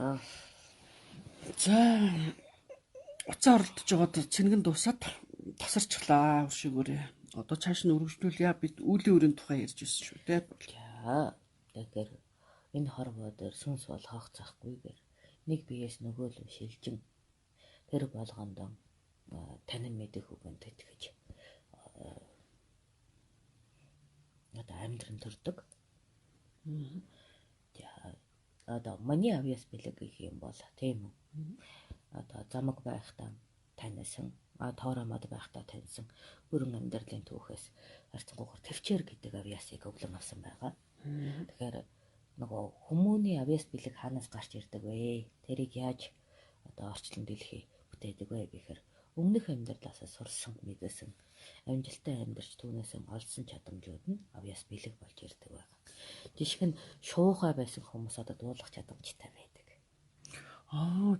За уцаа оролдож байгаад цэнгэн дуусаад тасарчлаа өшөөгөөрэй. Одоо цааш нь үргэлжлүүлъя. Бид үлийн өрийн тухай ярьж байсан шүү дээ. За тэгэхээр энэ хорвоо дээр сүнс бол хаахцахгүйгээр нэг биеэс нөгөө л шилжин тэр болгондоо танин мэдэх үгэнд итгэж одоо амьдран төрдөг. За одоо маний авьяас бэлэг гэх юм бол тийм үү. Одоо замаг байхдаа танисан, тооромод байхдаа таньсан өрн амьдралын түүхээс харцангуйгаар төвчээр гэдэг авьяасыг өвлөн авсан байгаа. Тэгэхээр нөгөө хүмүүний авьяас бэлэг хаанаас гарч ирдэг вэ? Тэрийг яаж одоо орчлон дэлхий бүтээдэг вэ гэхээр өмнөх амьдралаас сурсан мэдсэн амжилттай амьдарч түүнээс олсон чадамжууд нь авьяас бэлэг болж ирдэг байгаа. Жишг нь шуухай байсан хүмүүс одоо дуулах чадамжтай байдаг.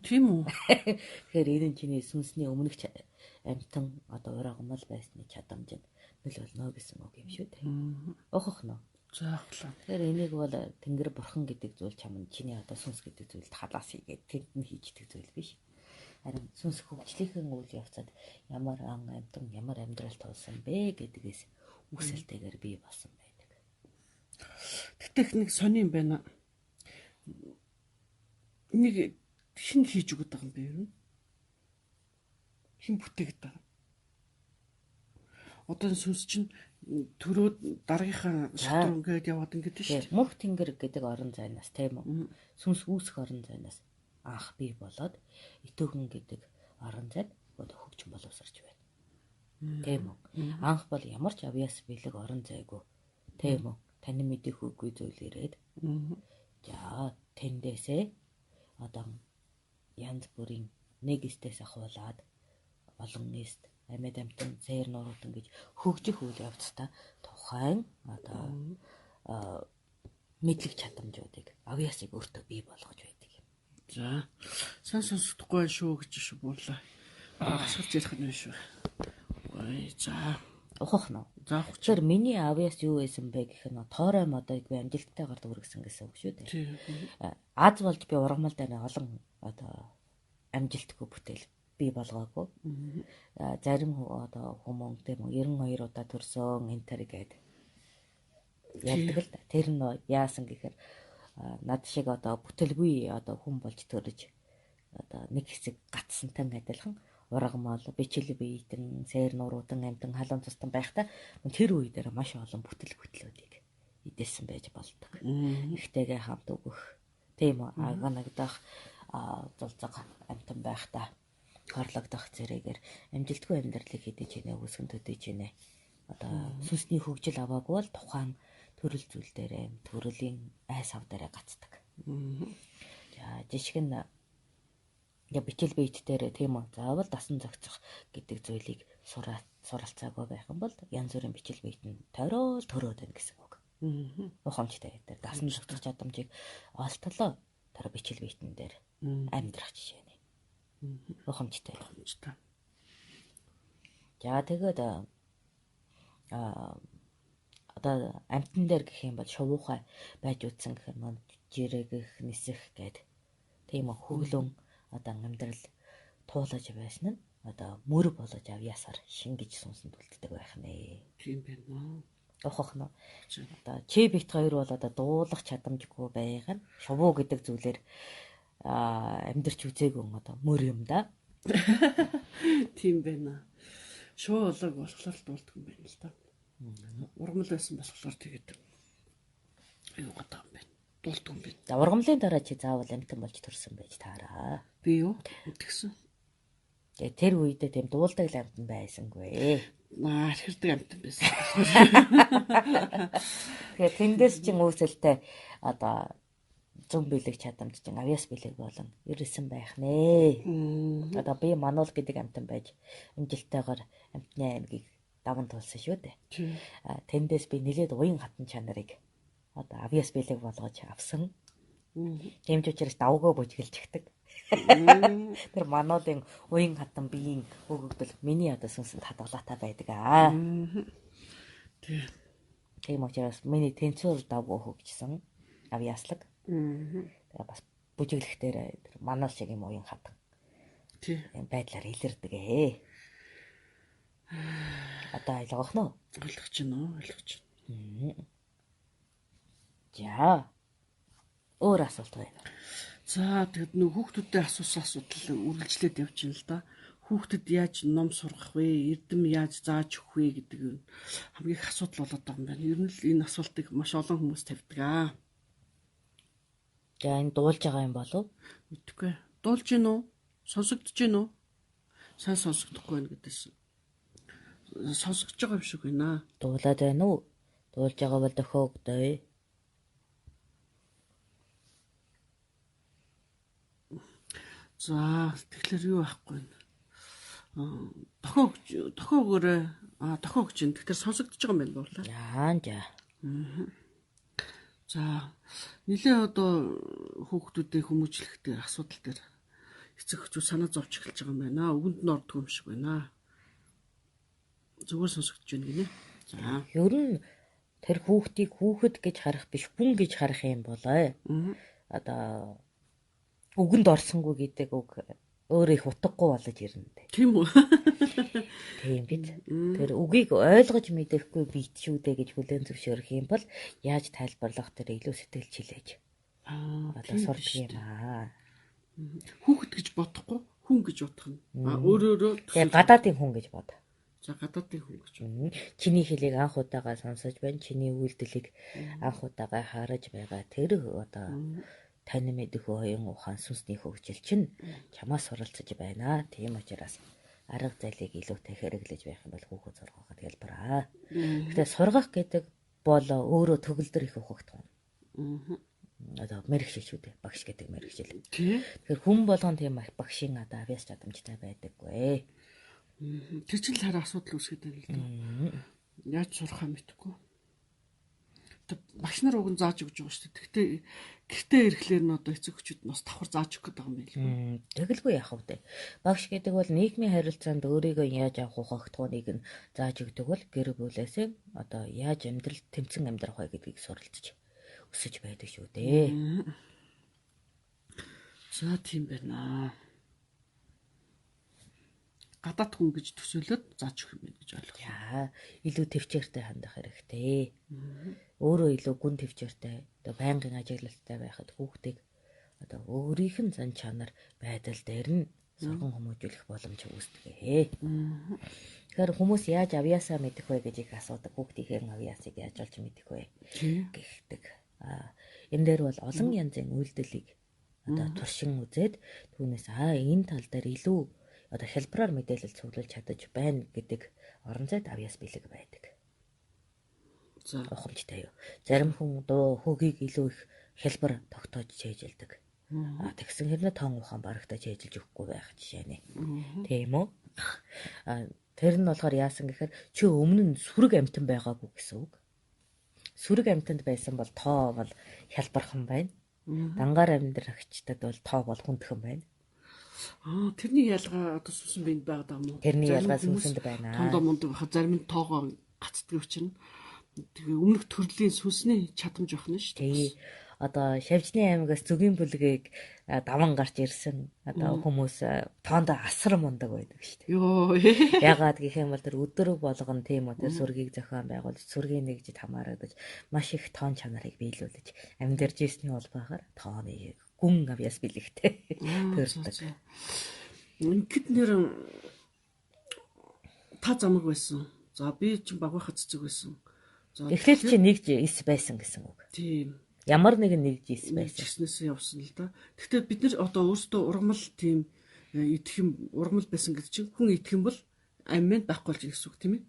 Тийм үү. Тэгэхээр энэ чиний сүнсний өмнөх амьтан одоо урагмал байсны чадамж нь нөлөөлнө гэсэн үг юм шүү дээ. Ухах нь. Заахлаа. Тэгэхээр энийг бол Тэнгэр бурхан гэдэг зүйл чамд чиний одоо сүнс гэдэг зүйлд халаас хийгээд тэнд нь хийждэг зүйл биш. Харин сүнс хөгжлийнхэн үйл явцад ямар ан амьтан ямар амьдрал туулсан бэ гэдгээс үсэлтэйгээр бий болсон байдаг. Тэгтэх нэг сони юм байна. Нэг хин хийж өгöd байгаа юм бэ юу? Хин бүтээгээд байгаа. Одоо сүнс чинь төрөө дараагийнхаа шатруу ингээд яваад ингээд шүү дээ. Мөнх тэнгэр гэдэг орон зайнаас тийм үү? Сүнс үүсэх орон зайнаас анх бий болоод итөөгөн гэдэг орон зайд одоо хөгжин боловсрч байна. Тийм үү? Анх бол ямар ч авьяас бэлэг орон зайгүй. Тийм үү? Таны мэдэх үгүй зүйл ирээд. За тэндээсээ одоо янз бүрийн нэг эстээс ахуулаад олон эст амьд амтан зээр нуруудан гэж хөгжих үйл явцтай тухайн одоо мэдлэг чадамжуудыг авьяасыг өөртөө бий болгож байдаг юм. За сан сонсохгүй шүү гэж шүү буурлаа. Асуулт ярих нь шүү. Ой за ухах нь. За ухах. Тэр миний авьяас юу байсан бэ гэх нь тоорой модыг би амжилттайгаар дүүргэсэн гэсэн үг шүү дээ. Тийм. Аз болж би ургамал дээр олон одоо амжилтгүй бүтээл бий болгоогүй. Зарим одоо хүмүүс тийм 92 удаа төрсөн энтер гээд ярьдаг л да. Тэр нь яасан гэхээр над шиг одоо бүтэлгүй одоо хүн болж төрөж одоо нэг хэсэг гатсантай адилхан ургамал бичил биетэн сээр нуруудан амтан халуун цустан байхдаа тэр үе дээр маш олон бүтлүүдийг идээсэн байж болдог. Ихтэйгээ хамт өгөх тийм үү аганагдах зулцаг амтан байхдаа хорлогдох зэрэгээр амжилтгүй амьдралыг хэдэж ийнэ өсгөн төдөж ийнэ. Одоо сүнсний хөгжил аваагүй бол тухайн төрөл зүйл дээрээ төрөлийн айс ав дээрээ гацдаг. За жишг нь бичил биет дээр тийм үү заавал дасан зохицох гэдэг зүйлийг суралцаагүй байх юм бол янз бүрийн бичил биет нь тойрол төрөөд байна гэсэн үг. Ухамжтай дээр дасан зохицох чадамжийг олтлоо тэр бичил биетэн дээр амьдрах жишээ нэ. Ухамжтай. За тэгээд одоо амтан дээр гэх юм бол шувуухай байж үтсэн гэхээр манд жирэгэх нисэх гээд тийм үү хөглөн одоо амьдрал туулаж байсан нь одоо мөр болж авьяасаар шингэж сүнсэнд үлддэг байх нэ. Тийм байна. Ухах нь. Одоо чи бит хоёр бол одоо дуулах чадамжгүй байгаа нь шувуу гэдэг зүйлээр амьдрч үзээгүй одоо мөр юм да. Тийм байна. Шуу болог болохоор дуулдаг юм байна л да. Ургамал байсан болохоор тэгээд юу гадаг юм байна. Дуулдаг юм байна. За ургамлын дараа чи заавал амтан болж төрсөн байж таараа. Би юу тэгсэн. Тэгээ тэр үедээ тийм дуулдаг амтан байсангүй. Хэрдэг амтан байсан. Тэгээ тэндээс чин үүсэлтэй одоо зүүн бэлэг чадамж чин авьяас бэлэг болон ирсэн байх нэ. Одоо би мануул гэдэг амтан байж амжилттайгаар амтны аймгийг даван тулсан шүү дээ. Тэндээс би нэлээд уян хатан чанарыг одоо авьяас бэлэг болгож авсан. Тийм ч учраас давгөө бүжгэлж ихдэг. Тэр мануудын уян хатан биеийн өгөгдөл миний одоо сүнсэнд хадгалаатай байдаг аа. Тийм учраас миний тэнцвэр давгөө хөгжсөн авьяаслаг. Тэгээ бас бүжиглэхтэр манал шиг юм уян хатан. Тий. Ийм байдлаар илэрдэг ээ. Одоо ойлгох нь уу? Ойлгож байна. За. Өөр асуулт байна. За тэгэд нөх хүүхдүүдэд асуусан асуудал үргэлжлээд явж байна л да. Хүүхдэд яаж ном сургах вэ? Эрдэм яаж зааж өгөх вэ гэдэг нь хамгийн их асуудал болоод байгаа юм байна. Ер нь л энэ асуултыг маш олон хүмүүс тавьдаг аа. За энэ дуулж байгаа юм болов? Мэдгүй. Дуулж гин үү? Сонсогдож гин үү? Сайн сонсогдохгүй байна гэдээс. Сонсогдож байгаа юм шиг байна. Дуулаад байна уу? Дуулж байгаа бол дөхөөгдөө. За тэгэхээр юу ахгүй вэ? Дохоогоорой. Дохоогч юм. Тэгэхээр сонсогдож байгаа юм байна буурлаа. За. За нилээ одоо хүүхдүүдээ хүмүүжлэх дээр асуудал дээр эцэг эхчүүд санаа зовж эхэлж байгаа юм байна. Өгөнд нь ордог юм шиг байна. Зүгээр сонсогдож байна гинэ. За. Ер нь тэр хүүхдийг хүүхэд гэж харах биш хүн гэж харах юм болоо. Одоо үгэнд орсонгүй гэдэг үг өөрөө их утгагүй болж ирнэ. Тийм үү? Тийм биз. Тэр үгийг ойлгож мэдэхгүй бит шүү дээ гэж хүлээн зөвшөөрөх юм бол яаж тайлбарлах тэр илүү сэтгэл чилээж. Одоо сурдаг юм аа. Хүүхэд гэж бодохгүй хүн гэж бодох нь. Өөрөөрөө Тэгээ гадаадын хүн гэж бод. За гадаадын хүн гэж. Чиний хэлийг анх удаага сонсож байна. Чиний үйлдэлийг анх удаага хараж байгаа. Тэр одоо тань мэдэх оюун ухаан сүнсний хөгжил чинь чамаас суралцж байна. Тийм учраас арга зайлыг илүүтэй хэрэглэж байх юм бол хүүхэд сургахад хэлбэр аа. Гэхдээ сургах гэдэг бол өөрөө төгөлдөр их ухагдах юм. Одоо мэрэгшил шүү дээ. Багш гэдэг мэрэгшил. Тэгэхээр хүн болгон тийм багшийн одоо авьяас чадамжтай байдаггүй. Тэр чинь л хараа асуудал үүсгээд байна л да. Яаж сурахаа мэдэхгүй. Багш нар уг нь зааж өгч байгаа шүү дээ. Гэхдээ ирэхлээр нь одоо эцэг эхчүүд нь бас давхар зааж өгөх гэдэг юм байна. Тэгэлгүй яах вэ? Багш гэдэг бол нийгмийн харилцаанд өөрийгөө яаж авах ухагтхууныг нь зааж өгдөг бол гэр бүлээсээ одоо яаж амьдрал тэмцэн амьдрах вэ гэдгийг суралцж өсөж байдаг шүү дээ. За тийм байна. Гадаад хүн гэж төсөөлөд зааж өгөх юм байна гэж ойлгох. Яа, илүү төвчээртэй хандах хэрэгтэй. Өөрөө илүү гүн төвчээртэй, одоо байнгын ажиглалттай байхад хүүхдийг одоо өөрийнх нь зан чанар байдал дээр нь соргон хүмүүжүүлэх боломж үүсдэг. Тэгэхээр хүмүүс яаж авьяасаа мэдэх вэ гэж их асуудаг. Хүүхдийнхээ авьяасыг яаж олж мэдэх вэ гэх. Энэ дээр бол олон янзын үйлдэлийг одоо туршин үзээд түүнээс энэ тал дээр илүү одоо хэлбэрээр мэдээлэл цуглуулж чадаж байна гэдэг орон зайд авьяас бэлэг байдаг. За ухамжтай юу. Зарим хүн хүүгийг илүү их хэлбэр тогтоож чэйжилдэг. Тэгсэн хэрнээ тоон ухаан барагтаж чэйжилж өгөхгүй байх жишээ нэ. Тийм үү? Тэр нь болохоор яасан гэхээр чи өмнө нь сүрэг амтан байгаагүй гэсэн үг. Сүрэг амтанд байсан бол тоо бол хялбархан байна. Дангаар амьдрагчдад бол тоо бол хүндхэн байна. Тэрний ялгаа одоо сүнсэн бинд байгаа юм уу? Тэрний ялгаа сүнсэнд байна. Тондоо мундаг байхад зарим нь тоогоо гацдаг учраас тэгээ өмнөх төрлийн сүнсний чадамж байх нь шүү дээ. Одоо Шавжны аймагаас Зүгийн бүлгийг даван гарч ирсэн одоо хүмүүс тоондоо асар мундаг байдаг шүү дээ. Йоо. Ягаад гэх юм бол тэр өдөр болгон тийм үү тэр сүргийг зохион байгуулж сүргийн нэгжид хамаарагдаж маш их тоон чанарыг биелүүлж амьдарч ирсний улбаагаар тооны гүн авьяас бэлэгтэй төрдөг. Ингээд нэр та замаг байсан. За би ч баг байхад цэцэг байсан. За тэгэхээр чи нэгж эс байсан гэсэн үг. Тийм. Ямар нэгэн нэгж эс байсан. Гиснээсээ явсан л да. Гэхдээ бид нар одоо өөрсдөө ургамал тийм идэх юм ургамал байсан гэдэг чинь хүн идэх юм бол амьд байхгүй болж ирэх гэсэн үг тийм ээ.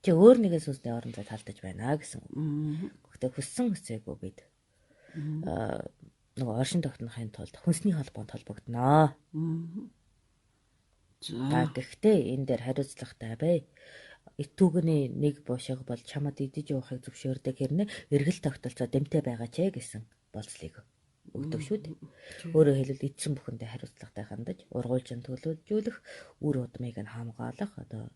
Чи өөр нэгэн сүнсний орон зай талдаж байна гэсэн үг. Гэхдээ хүссэн хүсээгүй бид нөгөө оршин тогтнохын тулд хүнсний холбоонд холбогдноо. За гэхдээ энэ дээр хариуцлагатай бай. Итүгний нэг бошиг бол чамд идэж явахыг зөвшөөрдөг хэрнээ эргэл тогтолцоо дэмтэй байгаа ч гэсэн болцлыг өгдөг шүү дээ. Өөрөөр хэлбэл эдсэн бүхэндээ хариуцлагатай хандаж ургуулжин төлөвлөжүүлэх үр удмыг нь хамгаалах одоо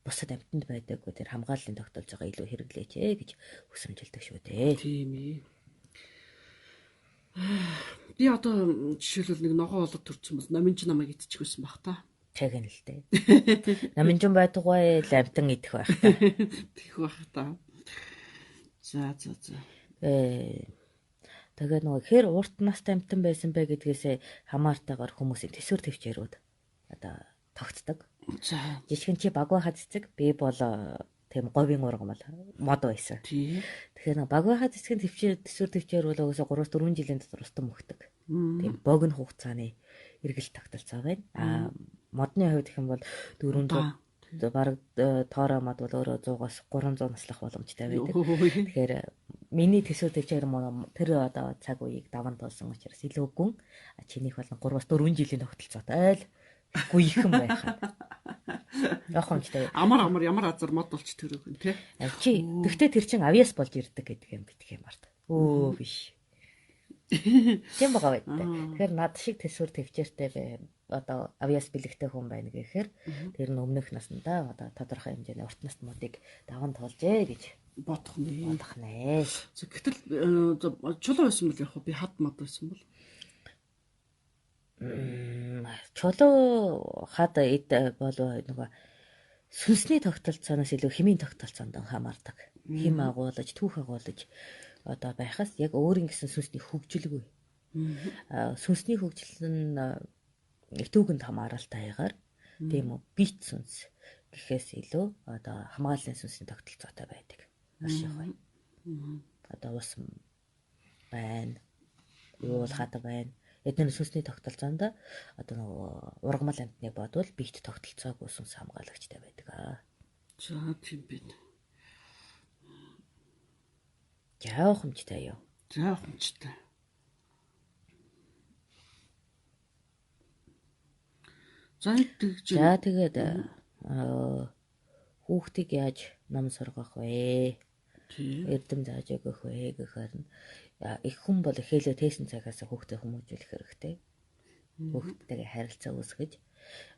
бусад амьтанд байдаггүй тэр хамгааллын тогтолцоогоо илүү хэрэглээч гэж хүсэмжилдэг шүү дээ. Тийм ээ. Би одоо жишээлбэл нэг ногоо олоод төрчихсөн бол номинч намайг идчих байсан баг та. Тэг нь л дээ. Наминжин байдаггүй л амтан идэх байх та. Тэх байх та. За. Тэгээ нөгөө хэр урт настай амтан байсан бэ гэдгээсээ хамаартайгаар хүмүүсийн төсвөр төвчээрүүд одоо тогтдог. За. Жишгэн чи баг байхад цэцэг би бол тийм говийн ургамал мод байсан. Тэгэхээр баг байхад цэцгийн төсвөр төвчээр бол угсаа 3-4 жилийн дотор устан мөхдөг. Тийм богино хугацааны эргэлт тогтолцоо байна. Модны хувьд гэх юм бол 400 бараг тоороо мод бол өөрөө 100-аас 300 наслах боломжтой байдаг. Тэгэхээр миний төсөв төвчээр тэр одоо цаг үеийг даван туулсан учраас илүү гүн чинийх бол 3-4 жилийн тогтолцоотой л гүйхэн байхад. Яг хончтой. Амар ямар азар мод болч төрөг юм тий. Чи тэгтээ тэр чин авьяас болж ирдэг гэдэг юм битгий юмард. Биш. Тийм байгаа байт. Тэгэхээр над шиг төсвөр төвчээртэй одоо авьяас бэлэгтэй хүн байна гэхээр тэр нь өмнөх наснда одоо тодорхой хэмжээний урт насны модыг даван туулжээ гэж бодох нэ. Гэтэл чулуу байсан бол яг би хад мод байсан бол чулуу хад эд бол нөгөө сүнсний тогтолцооноос илүү хэмийн тогтолцоонд хамаардаг. Хэм агуулж, түүх агуулж одоо байхаас яг өөрийн гэсэн сүнсний хөгжилгүй. Сүнсний хөгжил нь итүүгэнд хамааралтайгаар тийм үү бит сүнс гэхээс илүү одоо хамгааллын сүнсний тогтолцоотой байдаг. Ашиг бай. Одоо ус байна. Юу хад байна. Эдгээр сүнсний тогтолцоонд одоо нөгөө ургамал амтныг бодвол бит тогтолцоогүй сүнс хамгаалагчтай байдаг. За тийм байна. Жаахамжтай юу? Жаахамжтай. За тэгээд хүүхдийг яаж ном сургах вэ? Эрдэм зааж өгөх вэ гэхээр их хүн бол эхэлээ тээсэн цагаас хүүхдэд хүмүүжүүлэх хэрэгтэй. Хүүхдтэйгээ харилцаа үүсгэж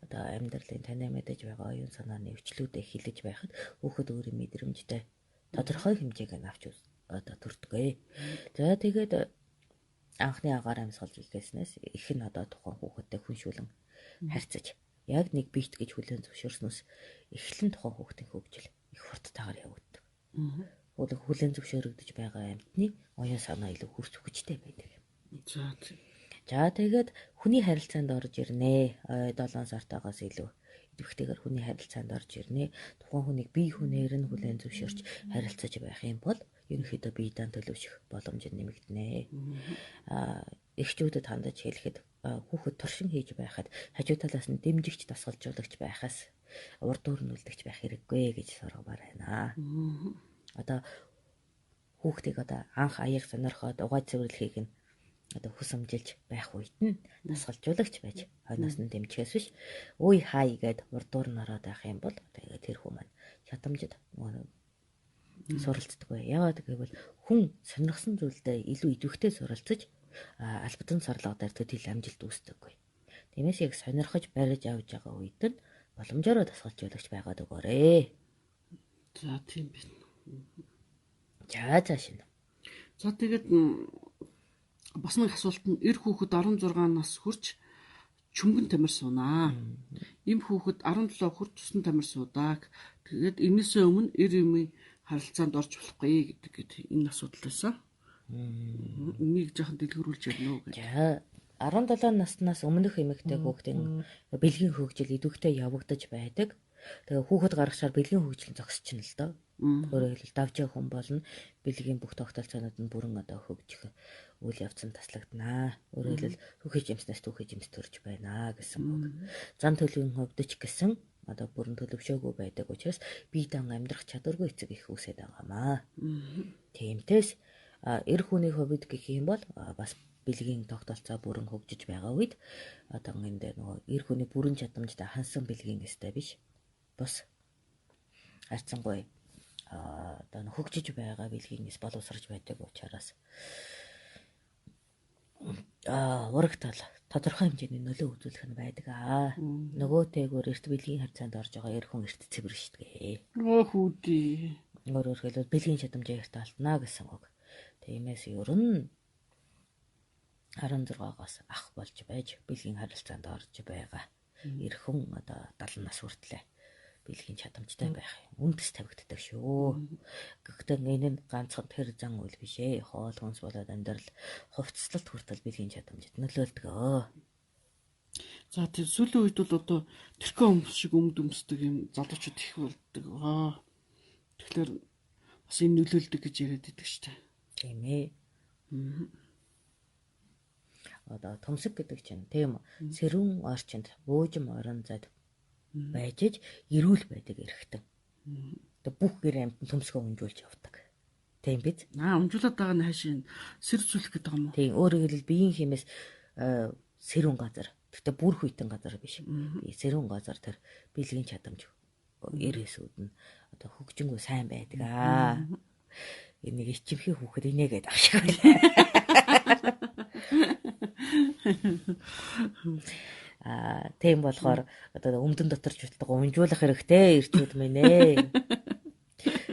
одоо амьдралын танай мэдэж байгаа оюун санааны өвчлүүдээ хилэж байхад хүүхэд өөрийн мэдрэмжтэй тодорхой хэмжээг нь авч одоо төртгөө. За тэгээд анхны агаар амьсгалж илгээснээс их нь одоо тухайн хүүхэдтэй хүншүүлэн харьцаж яг нэг бит гэж хүлээн зөвшөөрснөөс эхлэн тухайн хүүхдийн хөгжил их хурдтайгаар явагддаг. Хүлээн зөвшөөрөгдөж байгаа амьтны оюун санаа илүү хурц хүчтэй байдаг. За тэгээд хүний харилцаанд орж ирнэ. 7 сартаагаас илүү идэвхтэйгээр хүний харилцаанд орж ирнэ. Тухайн хүнийг бие хүнээр нь хүлээн зөвшөөрч харилцаж байх юм бол ерөнхийдөө бие даан төлөвшөх боломж нь нэмэгдэнэ. Эхчүүдэд хандаж хэлэхэд хүүхэд туршин хийж байхад хажуу талаас нь дэмжигч дасгалжуулагч байхаас урд өрнүүлдэгч байх хэрэггүй гэж сургамаар байна. Одоо хүүхдийг одоо анх аяг сонирхоод угааж цэвэрлэхийг нь одоо хүс амжилж байх үед нь дасгалжуулагч байж хойноос нь дэмжихээс биш үй хай гэд урдуур нь ороод байх юм бол тэгээд тэр хүмүүс маань чатамжид суралцдаг бай. Яагаад гэвэл хүн сонирхсан зүйлдээ илүү идэвхтэй суралцаж албадан сарлага дээр төдийл амжилт үүсдэггүй. Тиймээс яг сонирхож барьж авч байгаа үед нь боломжоор дасгалжуулагч байгаад өгөөрэй. За тийм байна. Зааш нь. За тэгээд бас нэг асуулт нь эр хүүхэд 16 нас хүрч чүмгэн тамир суунаа. Им хүүхэд 17 хүрч цусан тамир суудаг. Тэгээд энэсээ өмнө эр эмийн харилцаанд орж болохгүй гэдэг энэ асуудал байсан. Энийг жоохон дэлгэрүүлж ярина уу гэж. 17 наснаас өмнөх эмэгтэй хүүхдийн бэлгийн хөгжил идэвхтэй явагдаж байдаг. Тэгээ хүүхэд гаргахаар бэлгийн хөгжил зогсчихно л доо. Өөрөөр хэлбэл давжаа хүн болно. Бэлгийн бүх тогтолцоонууд нь бүрэн одоо хөгжих үйл явц нь таслагдана. Өөрөөр хэлбэл түүхий жимснээс түүхий жимс төрж байна гэсэн үг. Зан төлөвийн хувьд ч гэсэн одоо бүрэн төлөвшөөгүй байдаг учраас бие даан амьдрах чадваргүй эцэг их үсээд байгаамаа. Тиймээс эр хүний хувьд гэх юм бол бас бэлгийн тогтолцоо бүрэн хөгжиж байгаа үед одоо энэ дээр нөгөө эр хүний бүрэн чадамжтай хансан бэлгийн өстэй биш. Бус харьцангуй одоо хөгжиж байгаа бэлгийнээс боловсрож байдаг учраас урагтал тодорхой хэмжээний нөлөө үзүүлэх нь байдаг. Нөгөөтэйгөр эрт бэлгийн харьцаанд орж байгаа эр хүн эрт цэвэр шдгээ. Хүүдээ. Өөрөөр хэлбэл бэлгийн чадамжаа эрт алдна гэсэн үг. Тиймээс ер нь 16-оос ах болж байж бэлгийн харилцаанд орж байгаа. Эх хүн одоо 70 нас хүртлээр бэлгийн чадамжтай байх үндэс тавигддаг шүү. Гэхдээ энэ нь ганцхан тэр зан үйл биш ээ. Хоол хүнс болоод амьдрал хувцаслалт хүртэл бэлгийн чадамжид нөлөөлдөг. За тэр сүүлийн үед бол одоо тэрхүү өмс шиг өмд өмсдөг юм залуучууд их болдог. Тэгэхээр бас энэ нөлөөлдөг гэж яриад байдаг шүү дээ. Тийм ээ. Одоо төмсөг гэдэг чинь тийм сэрүүн орчинд буужим орон зайд байж эрүүл байдаг эрхтэн. Тэгээ бүх гэр амьтан төмсгөө унжуулж явдаг. Тийм биз? Унжуулаад байгаа нь хаашийн сэр зүлэх гэдэг юм уу? Тийм, өөрөөр хэлбэл биеийн хэмээс сэрүүн газар. Гэхдээ бүр хүйтэн газар биш. Би сэрүүн газар тэр бэлгийн чадамж эрээсүүд нь одоо хөгжингөө сайн байдаг аа. Энийг ичимхий хүүхэд инээгээд ах шиг байна. Тийм болохоор одоо өмдөн дотор ч утга унжуулах хэрэгтэй ирчүүд минь ээ.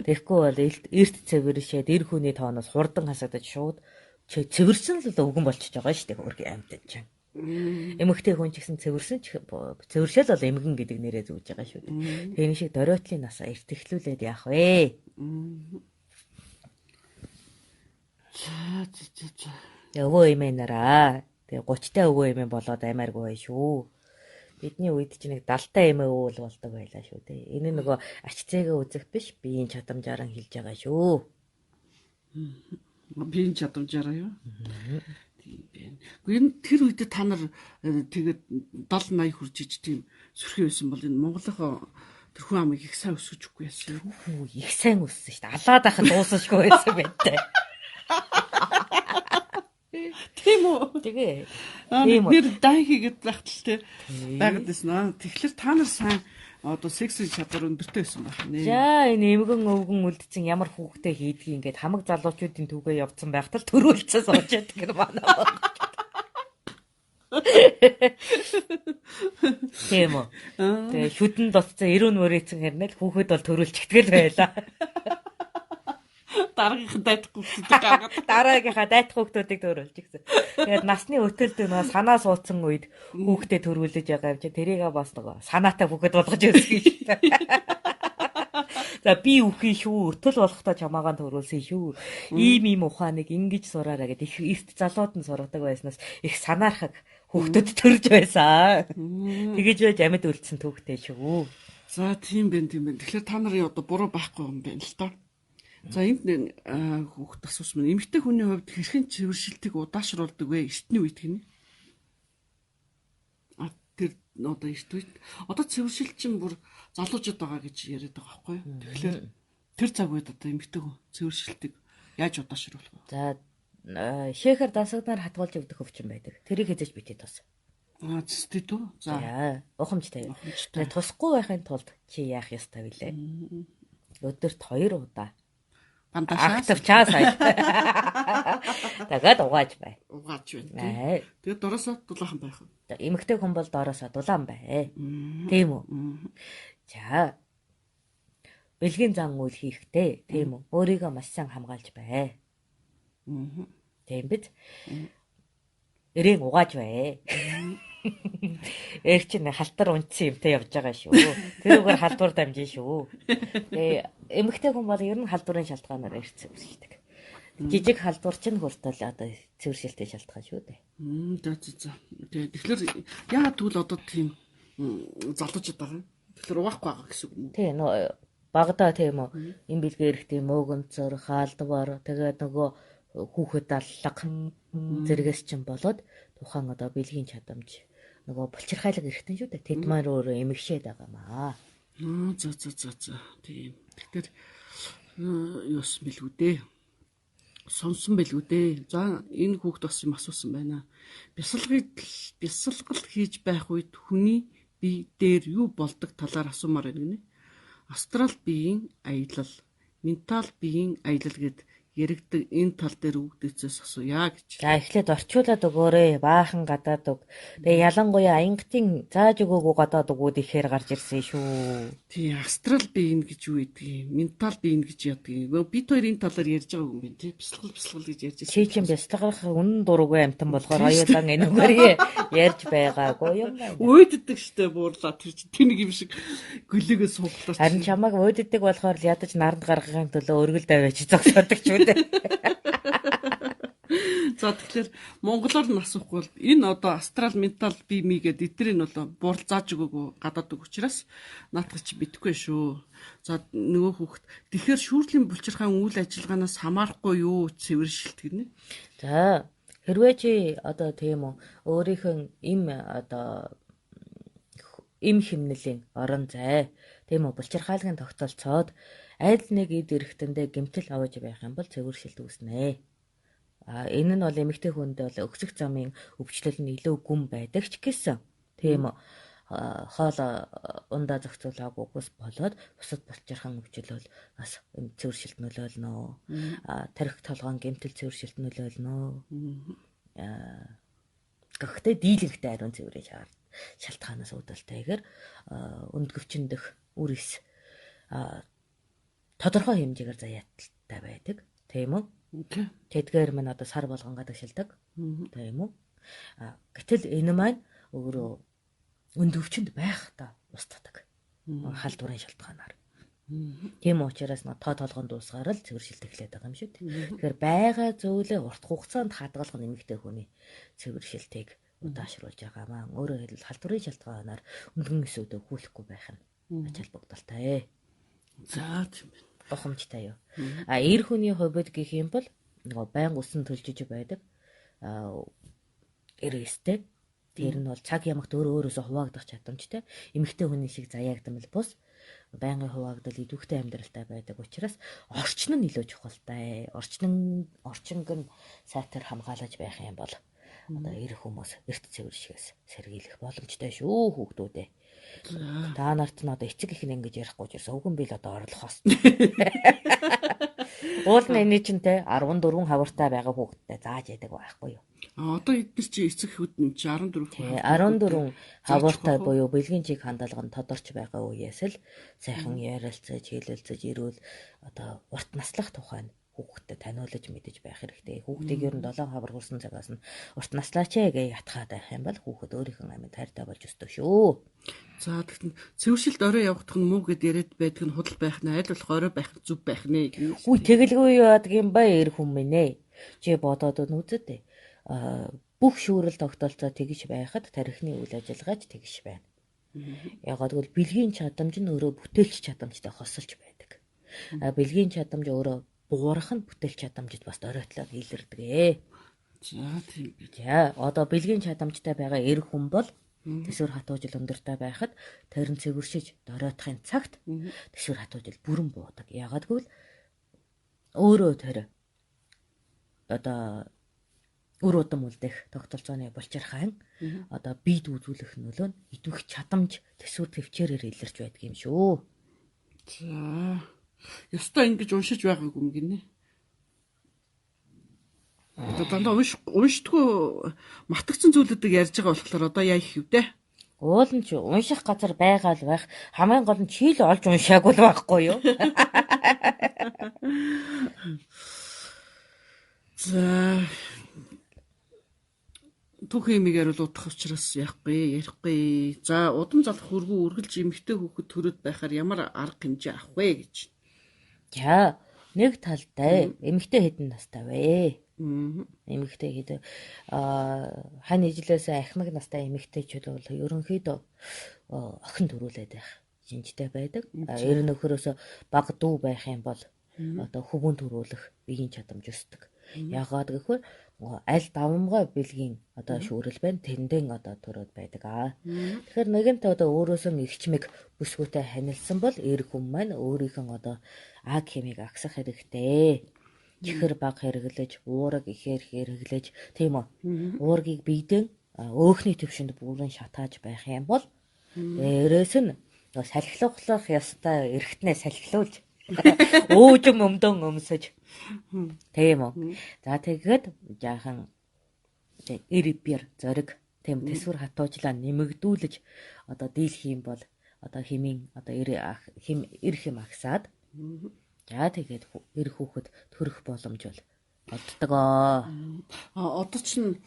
Тэгэхгүй бол эрт цэвэршээд эр хүний тооноос хурдан хасагдаж шууд цэвэрсэн л өвгөн болчихж байгаа шүү дээ хөргий амьтад чинь. Эмэгтэй хүн ч гэсэн цэвэршэл бол эмгэн гэдэг нэрээ зүүж байгаа шүү дээ. Тэгэхээр шиг доройтлын насаа эрт эхлүүлээд яах вэ? Өвөө эмээнараа. Тэгээ 30-тай өвөө эмээ болоод аймааргүй шүү. Бидний үед ч нэг 70-тай эмээ өвөл болдог байлаа шүү дээ. Энэ нөгөө ач зээгээ үзэх биш, биеийн чадамжаараа хэлж байгаа шүү. Биеийн чадамжаараа юу? Тийм байна. Гэхдээ тэр үед та нар тэгээд 70-80 хүрч иж тийм сүрхий байсан бол энэ Монголынхоо тэрхүү амыг их сайн өсгөж өгөхгүй яасан юм. Их сайн өссөн шүү дээ. Алаад ахад дуусахгүй байсан байтаа. Тийм үү? Тэгээ. Нэр дай хийгээд байхтал те байгаад байсан. Тэгэхээр та нар сайн одоо сексийн чадвар өндөртэй байсан байх нэ. За энэ эмгэн өвгөн үлдсэн ямар хүүхдээ хийдгийг ингээд хамаг залуучуудын түгээ явцсан байхтал төрүүлцээ сууж яддаг гэх манай. Тийм үү. Тэгээ шүдэн доцсон 90 мөрөөцөн хэрнээл хүүхэд бол төрүүлчихтгэл байлаа. Дараагийнхаа дайтах хүүхдүүдийг гаргаад дараагийнхаа дайтах хүүхдүүдийг төрүүлж гисэн. Тэгээд насны өтөлд нөө санаа суудсан үед хүүхдээ төрүүлж байгаа юм чи тэрийгээ бас нөгөө санаатай хүүхэд болгож өсгөн шүү дээ. За би үхий шүү, өртөл болохтой чамаагаан төрүүлсэн шүү. Ийм ухааныг ингэж сураараа гэдэг их эрт залууд нь сургадаг байснаас их санаархаг хүүхдүүд төрж байсан. Тэгэж байж амьд үлдсэн түүхтэй шүү. За тийм байна. Тэгэхээр та нарын одоо буруу байхгүй юм байна л та. За энд хүүхд асуусан юм. Эмэгтэй хүний хувьд хэрхэн цэвэршилтийг удаашруулдаг вэ? Эртний үед гинэ. Тэр одоо эрт үед одоо цэвэршилт чинь бүр залуучууд байгаа гэж яриад байгаа байхгүй юу? Тэгэхээр тэр цаг үед одоо эмэгтэй хүн цэвэршилтийг яаж удаашруулах вэ? За шэхэр дасагнаар хатгуулж өгдөг өвчин байдаг. Тэрийг хэзэж битээ тус. Зэстэй дөө. За ухамжтай. Тэгээ тусахгүй байхын тулд чи яах ёстой вэ? Өдөрт 2 удаа активчаа сая. Тэгээд угааж бай. Угааж байна. Тэгээд дороосоо дулаахан байх. Эмэгтэй хүн бол дороосоо дулаан бай. Тийм үү? За. Бэлгийн зан үйл хийхдээ, тийм үү? Өөрийгөө маш сайн хамгаалж бай. Тийм биз? Эрээн угааж бай. Эх чинь халтар унтсан юмтай явж байгаа шүү. Тэрүүгээр халдвар дамжин шүү. Тэгээ эмэгтэй хүн бол ер нь халдварын шалтгаанаар эрт цэвэршилдэг. Жижиг халдвар чинь хүртэл одоо цэвэршилтийн шалтгаан шүү дээ. За. Тэгэхээр яагаад тэгвэл одоо тийм залуучууд байгаа юм? Тэгэхээр угаахгүй байгаа гэсэн үг юм уу? Тийм багадаа тийм үү. Им бэлгээ эрэхтэй мөөгөнцөр, хаалдвар тэгээд нөгөө хүүхэд аллах зэрэгс чинь болоод тухайн одоо бэлгийн чадамж нөгөө булчирхайлаг эрэхтэн шүү дээ. Тэд маань өөрөө эмгшээд байгаа маа. За. Тийм. Тэгэхээр юус бэлгүү дээ. Сонсон бэлгүү дээ. За энэ хүүхд бас юм асуусан байна. Бясалгал хийж байх үед хүний бие дээр юу болдог талаар асуумаар байна гинэ. Астрал биеийн аялал, ментал биеийн аялал гэд яригдаг энэ тал дээр үүдээцээс асууя гэж. За эхлээд орчуулад өгөөрэй. Баахан гадаад үг. Тэгээ ялангуяа аянгтын зааж өгөөгүй гадаад үгүүд ихээр гарч ирсэн шүү. Тий, астрал биеийн гэж юу гэдгийг, ментал биеийн гэж ядгийг. Бид хоёр энэ талаар ярьж байгаа юм байна тий. Бясалгал гэж ярьж байсан. Чи чинь бясалгах үнэн дургүй амтан болохоор хоёулаа энэгээр ярьж байгаагүй юм байна. Өөддөг штэ буурлаа тэр чинь тэнэг юм шиг гөлөөгөө сууглаа. Харин чамайг өөддөг болохоор л ядаж наранд гаргахын төлөө өргөл даваач зогсоодог ч үү. За тэгэхээр монголоор нь асуухгүй бол энэ одоо астрал ментал бие мий гэдэг эдгээр нь бол буурал зааж өгөөгүй гадаад үг учраас наадах чи битгүй шүү. За нөгөө хүүхэд тэгэхээр шүүрлийн булчирхайн үйл ажиллагаанаас хамаарахгүй юу цэвэр шилт гинэ. За хэрвээ чи одоо тийм үү өөрийнхөө им химнэлийн орон зай тийм үү булчирхаалгын тогтолцоод аль нэг эд эрэхтэндээ гэмтэл аваж байх юм бол цэвэр шилт үүснэ. Энэ нь бол эмэгтэй хүнд бол өксөх замын өвчлөл нь илүү гүн байдаг ч гэсэн тийм хоол ундаа зохицуулаагүй ус болоод бусад булчирхан өвчл бол бас цэвэр шилт нөлөөлнө. Тарих толгойн гэмтэл цэвэр шилт нөлөөлнө. Гэхдээ дийлэнхтэй ариун цэврийн шалтгаанаас үүдэлтэйгээр өндгөвчин дэх үрис тодорхой хэмжээгээр заяаталтай байдаг. Тийм үү? Тэдгээр мань одоо сар болгон гадагшилдаг. Тийм үү? Гэтэл энэ маань өөрөө өндөвчөнд байх та устдаг. Халдварын шалтгаанаар. Тийм учраас тоо толгонд дуусгаар л цэвэр шилт эхлэх байгаа юм шүү. Тэгэхээр байгаа зөвлөө урт хугацаанд хадгалах нэмэгтэй хүний цэвэр шилтийг удаашруулж байгаа маань өөрөөр хэлбэл халдварын шалтгаанаар өндгөн эсүүдөө хүлэхгүй байх нь ач холбогдолтой. За тийм байна. Гохомжтой юу. Эр хүний хувьд гэх юм бол нөгөө байнга усан төлжиж байдаг. Эргэстэй. Тэр нь бол цаг ямагт өөрөөсөө хуваагдах чадамжтай. Эмэгтэй хүний шиг заяагдмал бус байнгын хуваагдал идэвхтэй амьдралтай байдаг учраас орчин нь илүү чухалтай. Орчинг нь сайтар хамгаалаж байх юм бол одоо эр хүмүүс эрт цэвэр шигээс сэргийлэх боломжтой шүү хүүхдүүдээ. Та нарт нь одоо эцэг их нь ингэж ярихгүй ч гэсэн өвгөн бил одоо орлохоос. Уул нь энэ чинь те 14 хавартай байгаа хүүхдтэй зааж яадаг байхгүй юу? Одоо эдгээр чи эцэг хүүд нь 14 хавартай буюу бэлгийн чиг хандалга нь тодорч байгаа үеэс л сайхан ярилцаж, хэлэлцэж ирвэл одоо урт наслах тухай хүүхдэд таниулж мэдэж байх хэрэгтэй. Хүүхдийг ер нь 7 хавар хүрсэн цагаас нь урт наслаач гэж ятгаад байх юм бол хүүхэд өөрийнхөө амьд хайртай болж өсдөг шүү. За тэгтэн цэвэршилт орой явахдах нь муу гэд яриад байдаг нь худал байх нь аль болох орой байх зүв байх нэ. Үгүй тэгэлгүй яадаг юм ба эр хүмүүс нэ. Чи бодоод үзэдэй. Бүх шүүрэл тогтолцоо тэгж байхад тарихны үйл ажиллагаач тэгж байна. Ягаад гэвэл бэлгийн чадамж нь өөрөө бүтээлч чадамжтай хосолж байдаг. Бэлгийн чадамж өөрөө буурах нь бүтээлч чадамжид бас оройтлоор илэрдэг. За тийм би. За одоо бэлгийн чадамжтай байгаа эр хүн бол төсвөр хатуужил өндөртэй байхад тарин цэвэршиж доройтхын цагт төсвөр хатуужил бүрэн буудаг. Ягаад гэвэл өөрөө тэр одоо үр удам үлдэх тогтолцооны булчирхайн одоо бид үзүүлэх нөлөө нь идэвх чадамж төсвөр төвчээрээр илэрч байдаг юм шүү. За ёстой ингэж уншиж байгаагүй юм гинэ. Одоо дандаа уншдаггүй матгцсан зүйлүүдийг ярьж байгаа болохоор одоо яа их юу дээ. Уул нь ч унших газар байгаа л байх. Хамгийн гол нь чи л олж уншаагүй л байхгүй юу? За түүхэн юмигээр л удах учраас ярихгүй. За удам залах хөргөө үргэлж эмэгтэй хүүхэд төрөд байхаар ямар арга хэмжээ авах вэ гэж. За нэг талдаа эмэгтэй хэдэн настай вэ? Эмэгтэй хэд хань ижлээс ахмаг настай эмэгтэйчүүд бол ерөнхийдөө охин төрүүлээд байх шинжтэй байдаг. Ер нь нөхөрөөсөө баг дүү байх юм бол одоо хөвгөн төрүүлэх биеийн чадамж өсдөг. Яагаад гэвэл аль давмгай бэлгийн одоо шүүрэл байна тэндэн одоо төрөөд байдаг. Тэгэхээр нэгэнт одоо өөрөөсөө ихчмэг бүсгүүтэй ханилсан бол эр хүн маань өөрийнхөө одоо аг хэмийг агсах хэрэгтэй. Чихэр баг хэрэглэж, уураг ихээр хэрэглэж, тийм үү? Уургийг бийдэн өөхний төвшөнд бүрэн шатааж байх юм бол дээрээс нь салхилуулах ёстой эргэтнээ салхилуулж Өөжм өмдөн өмсөж. Тийм үү. За тэгээд жаахан эр бэр зориг тийм тэсвэр хатуужлаа нэмэгдүүлж одоо дийлэх юм бол одоо химийн одоо эр хэм агсаад за тэгээд эр хүүхэд төрөх боломж бол олддогоо. Одоо чинь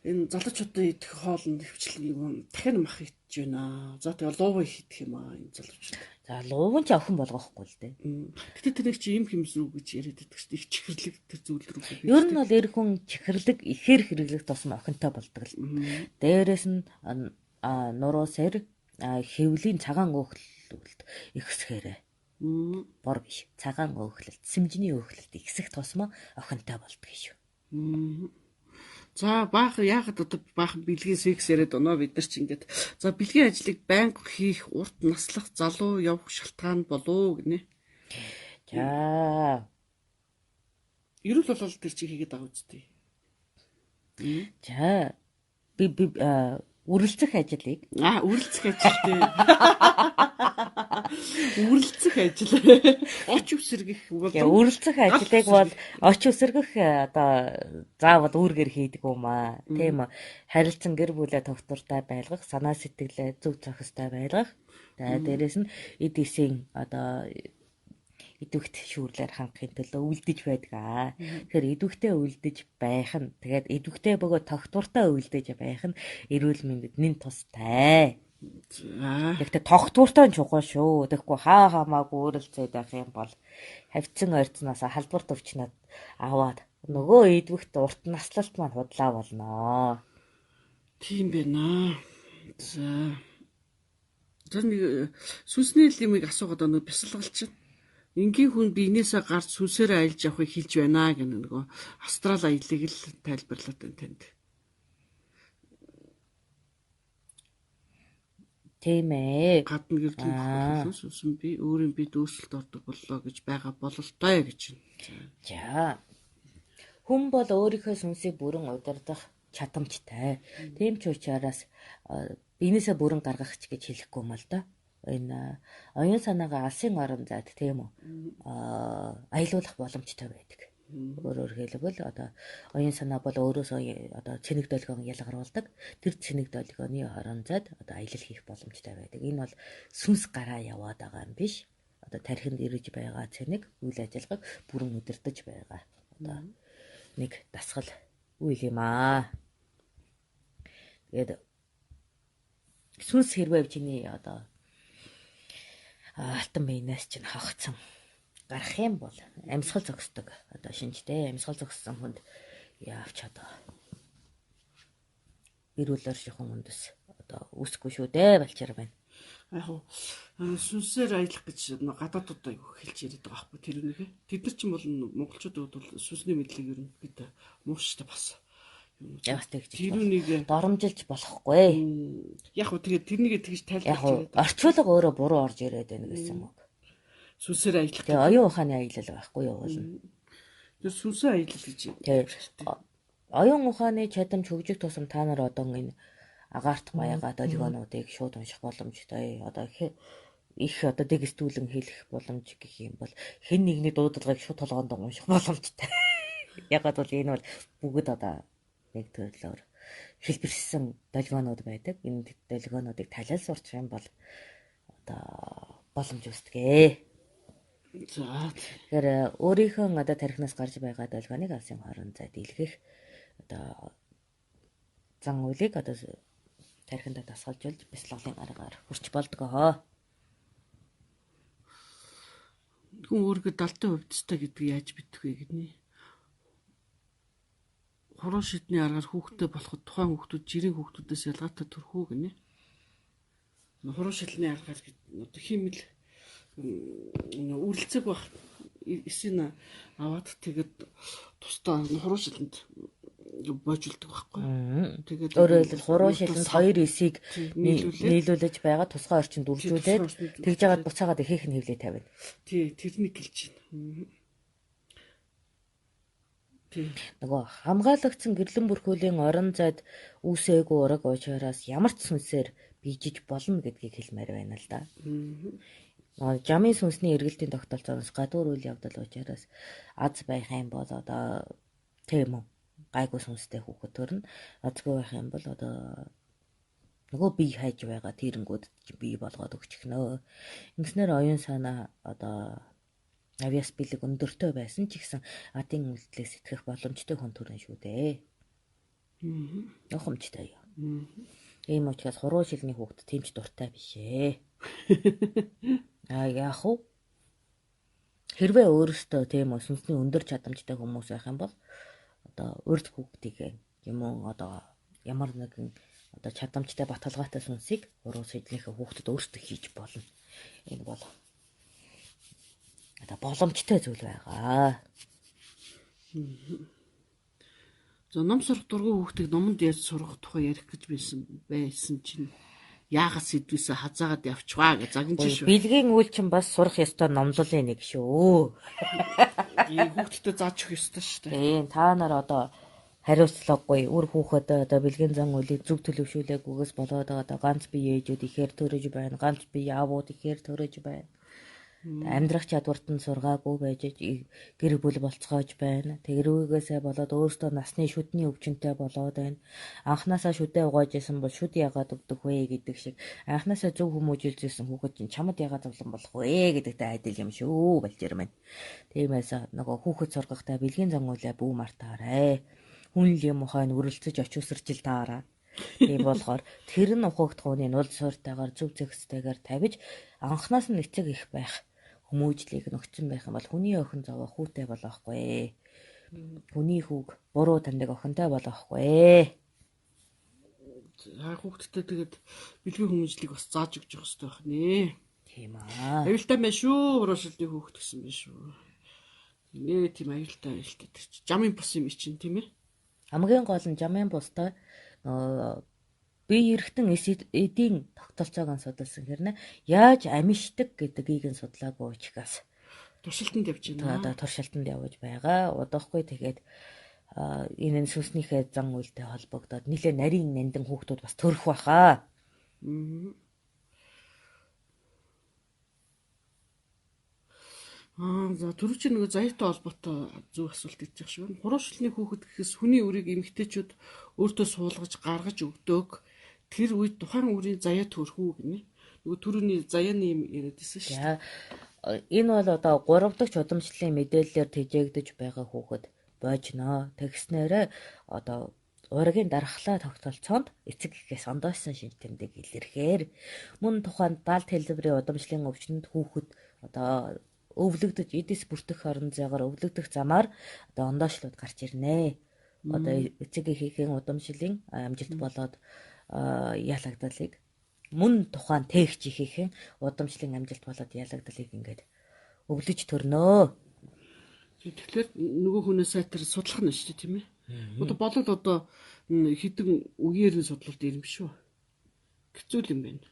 энэ залуучуудын идэх хоолнд хвчлэг нэг дахин мах идэж байна. За тэгээ луув идэх юм аа энэ залуучууд. За луван ч охин болгохгүй л дээ. Гэтэ тэрийг чи им хэмсрүү гэж яриад байдаг шүү дээ. Их чихэрлэг тэр зүйл рүү. Ер нь бол эр хүн чихэрлэг ихээр хэрэглэх тусам охинтой болдог л. Дээрээс нь нуруу сэр хэвлийн цагаан өөхлөлт ихсэхээрээ. Бор биш. Цагаан өөхлөлт, сэмжний өөхлөлт ихсэх тусам охинтой болдог шүү. За баахан яагаад одоо баахан бэлгийн секс яриад оноо бид нар ч ингээд за бэлгийн ажлыг байнга хийх урт наслах залуу явах шалтгаан болоо гинэ. За Ерөөл болол тэр чи хийгээд байгаа үстэй. за би үрэлцэх ажлыг Үрэлцэх ажил тий. Үрэлцэх ажил. Оч үсрэгэх бол үрэлцэх ажлыг бол оч үсрэгэх одоо заавал үүргээр хийдэг юм аа. Тийм үү. Харилцан гэр бүлээ тогтвортой байлгах, санаа сэтгэлээ зөв зохистой байлгах. За дээрэс нь эд эсийн одоо идэвхт шүүрлэр хангахын төлөө үлдэж байдаг аа. Тэгэхээр идэвхтэй үлдэж байх нь тэгээд идэвхтэй бөгөөд тогтвортой үлдэж байх нь эрүүл мэндэд нэн тустай. Тэгэхдээ тогтвортой чухал шүү. Тэгэхгүй хаа хамаагүй өөрөлцөөд байх юм бол хавцсан ойрцноос халдвар төвчнөд аваад нөгөө идэвхт урт наслалт маань худлаа болно. тийм байна. За. Тэр нэг сүнсний лимийг асуугаад нэг бясалгалч. Энгийн хүн биенээсээ гарч сүнсээрээ аялж явахыг хэлж байна гэх нөгөө астрал аяллыг л тайлбарлаад байна танд. Тийм ээ. Гадна гэрдийн сүнсэн би өөрийн бие дөөсөлд ордог боллоо гэж байгаа бололтой гэж байна. За. Хүн бол өөрийнхөө сүнсийг бүрэн удирдах чадамжтай. Тийм ч учраас биенээсээ бүрэн гаргах ч гэж хэлэхгүй юм л да. Энэ оюун санаагаа алсын орон зайд тийм үү аялуулах боломжтой байдаг. Өөрөөр хэлбэл одоо оюун санаа бол өөрөөсөө одоо цэник долгион ялгаруулдаг. Тэр цэник долгионы орон зайд одоо аялал хийх боломжтой байдаг. Энэ бол сүнс гараа яваад байгаа юм биш. Одоо тархинд ирж байгаа цэник үйл ажиллагааг бүрэн удирдах байгаа. Одоо нэг дасгал үйл юм аа. Тэгээд сүнс хэрвээ чиний одоо алтан биенээс чинь хогцсон гарах юм бол амьсгал зогсдог. Одоо шинжтэй амьсгал зогссон хүнд яавч одоо эрүүлэр шихэн үндэс одоо үүсэхгүй шүү дээ балчаар байна. Яг сүнсээр аялах гэж гадаадуудаа хэлж яриад байгаа байхгүй тэр нэг. Тэд нар ч юм бол монголчуудад бол сүнсний мэдлэг ер нь гэдэг мууштай бас. Яг тэгж тэрүүнийг доромжилж болохгүй. Яг хөө тэгээд тэрнийг тэгж тайлбарлаж яриад. Орчуулга өөрөө буруу орж ирээд байна гэсэн үг. Сүнсээр аялах. Тэгээ оюун ухааны аялал байхгүй юу болно. Тэр сүнсээр аялал гэж. Оюун ухааны чадамж хөгжих тусам та нар одоо энэ агаарт маяга долгионуудыг шууд унших боломжтой. Одоо их одоо дэгстүүлэн хэлэх боломж гэх юм бол хэн нэгний дуудлагыг шууд толгоонд унших боломжтой. Ягаад бол энэ бол бүгд одоо нэг төрлөөр хэлбэрсэн долгионууд байдаг. Энэ долгионуудыг талиал сурчих юм бол одоо боломж үүсдэг. За. Тэгэхээр өөрийнхөө одоо тархинаас гарч байгаа долгионыг алсын хорон зайд илгэх одоо зан үйлийг одоо тархиндаа дасгалжуулж бясалгалын аргаар хүрч болдгоо. Хүн өөргөө 70% төстэй гэдгийг яаж мэдэх вэ гэнэ? Хуруу шидний аргаар хүүхдтэй болоход тухайн хүүхдүүд жирийн хүүхдүүдээс ялгаатай төрөх үү гинэ. Хуруу шидний аргаар одоо химэл үрэлцэг бах эсийн аваад тэгээд тусдаа хуруу шилэнд боожулдаг байхгүй. Тэгээд өөрөөр хэлбэл хуруу шилэнд 2 эсийг нийлүүлж байгаа тусгай орчинд үржүүлээд тэгж яагаад буцаагаад ихэнх нь хөвлөө тавина. Тий, тэрнийг хэлж байна. Нөгөө хамгаалагдсан гэрлэн бүрхүүлийн орон зайд үүсээгүй ураг уучраас ямар ч сүнсээр бийжиж болно гэдгийг хэлмээр байна л да. Жамын сүнсний эргэлтийн тогтолцооноос гадуур үйл явдал учраас аз байх юм бол одоо тийм үү гайгүй сүнстэй хүүхэд төрнө. Азгүй байх юм бол одоо нөгөө бие хайж байгаа тэрэнгүүд бие болгоод өгчихнөө. Ингэснээр оюун санаа одоо авьяас бэлэг өндөртэй байсан ч гэсэн адын үйлдэлээс сэтгэх боломжтой хүн төрнө шүү дээ. Нохомжтой юу. Ийм учраас хуруу шилний хүүхэд тэмч дуртай биш ээ. Яах вэ? Хэрвээ өөрөөсөө тийм үү сүнсний өндөр чадамжтай хүмүүс байх юм бол одоо урд хүүхдийг юм уу одоо ямар нэгэн одоо чадамжтай баталгаатай сүнсийг хуруу шилнийхээ хүүхдэд өөрсдөө хийж болно. Энэ бол одоо боломжтой зүйл байгаа. За ном сурах дургүй хүүхдийг номонд яаж сургах тухай ярих гэж байсан чинь яагаад сэдвээсээ хазаагаад явчихваа гэж загнаж шүү. Бэлгийн үйл чинь бас сурах ёстой номлолын нэг шүү. Хүүхдтэй зааж өгөх ёстой шүү дээ. Тийм та нар одоо хариуцлагагүй үр хүүхэд одоо бэлгийн зан үйлийг зөв төлөвшүүлээгүйгээс болоод одоо ганц бие ээжүүд ихээр төрөж байна, ганц бие аавууд ихээр төрөж байна. Амьдрах чадварт нь сургаагүй байж гэр бүл болцоож байна. Тэгрүүгээсээ болоод өөртөө насны шүдний өвчнөд болоод байна. Анханасаа шүдээ угааж исэн бол шүд яагаад өгдөг вэ гэдэг шиг анханасаа зөв хүмүүжүүлжсэн хүүхэд чинь чамд яагаад зовлон болох вэ гэдэгтэй адил юм шүү болж ирмэн. Тиймээс нөгөө хүүхэд сургахтаа бэлгийн зан үйлээ бүү мартаарай. Хүн юм хойно үрэлцэж очиусарчил таараа. Тийм болохоор тэр нь ухагт хууны нул сууртайгаар зөв зэгстэйгээр тавьж анханаас нь эцэг их байх хүмүүжлийг нөхцөн байх юм бол хүний охин зовоо хүүтэй болохгүй. Хүний хүүг буруу таньдаг охинтой болохгүй. Хүүхдтэй тэгээд бэлгийн хүмүүжлийг бас зааж өгч явах хэрэгтэй байх нэ. Тийм аа. Аюултай байна шүү. Уруушилтын хүүхд гэсэн байна шүү. Тийм аюултай. Жамын бус юм чинь тийм ээ. Хамгийн гол нь жамын бустай бие эргэтэн эдийн тогтолцоог нь судалсан хэрнээ яаж амишдаг гэдгийг нь судлаагүй учраас туршилтанд явж байна. Одоо туршилтанд явж байгаа. Удахгүй тэгээд энэ сүнснийхээ зан үйлтэй холбогдоод нэлээ нарийн нандин хүүхдүүд бас төрөх байхаа. За түрүү чи нөгөө заяатай холбоотой зөв асуулт гэж байгаа шүү. Хуруушилны хүүхэд гэхээс хүний үрийг эмэгтэйчүүд өөртөө суулгаж гаргаж өгдөг. Тэр үед тухайн үрийн заяа төрхүү гинэ. Нөгөө түрүүний заяаны юм яриадсэн шүү дээ. Энэ бол одоо 3 дахь удамшлын мэдээллээр тэжээгдэж байгаа хүүхэд боожноо. Тэгснээрээ одоо ургийн дархлаа тогтолцоонд эцэг эхээс ондоосон шинж тэмдэг илэрхээр мөн тухайн даалт хэлбэрийн удамшлын өвчнөд хүүхэд одоо өвлөгдөж эдис бүртэх орон зайгаар өвлөгдөх замаар одоо ондоошлууд гарч ирнэ. Одоо эцэг эхийн удамшлын амжилт болоод ялагдалыг мөн тухайн тээгч ихийн удамшлын амжилт болоод ялагдалыг ингээд өвлөж төрнөө. Тэгэхээр нөгөө хүнээ сайтар судлах нь шүү дээ тийм ээ. Одоо болол одоо хідэн үгээр нь судлалт ирнэ шүү. Хэцүү юм байна.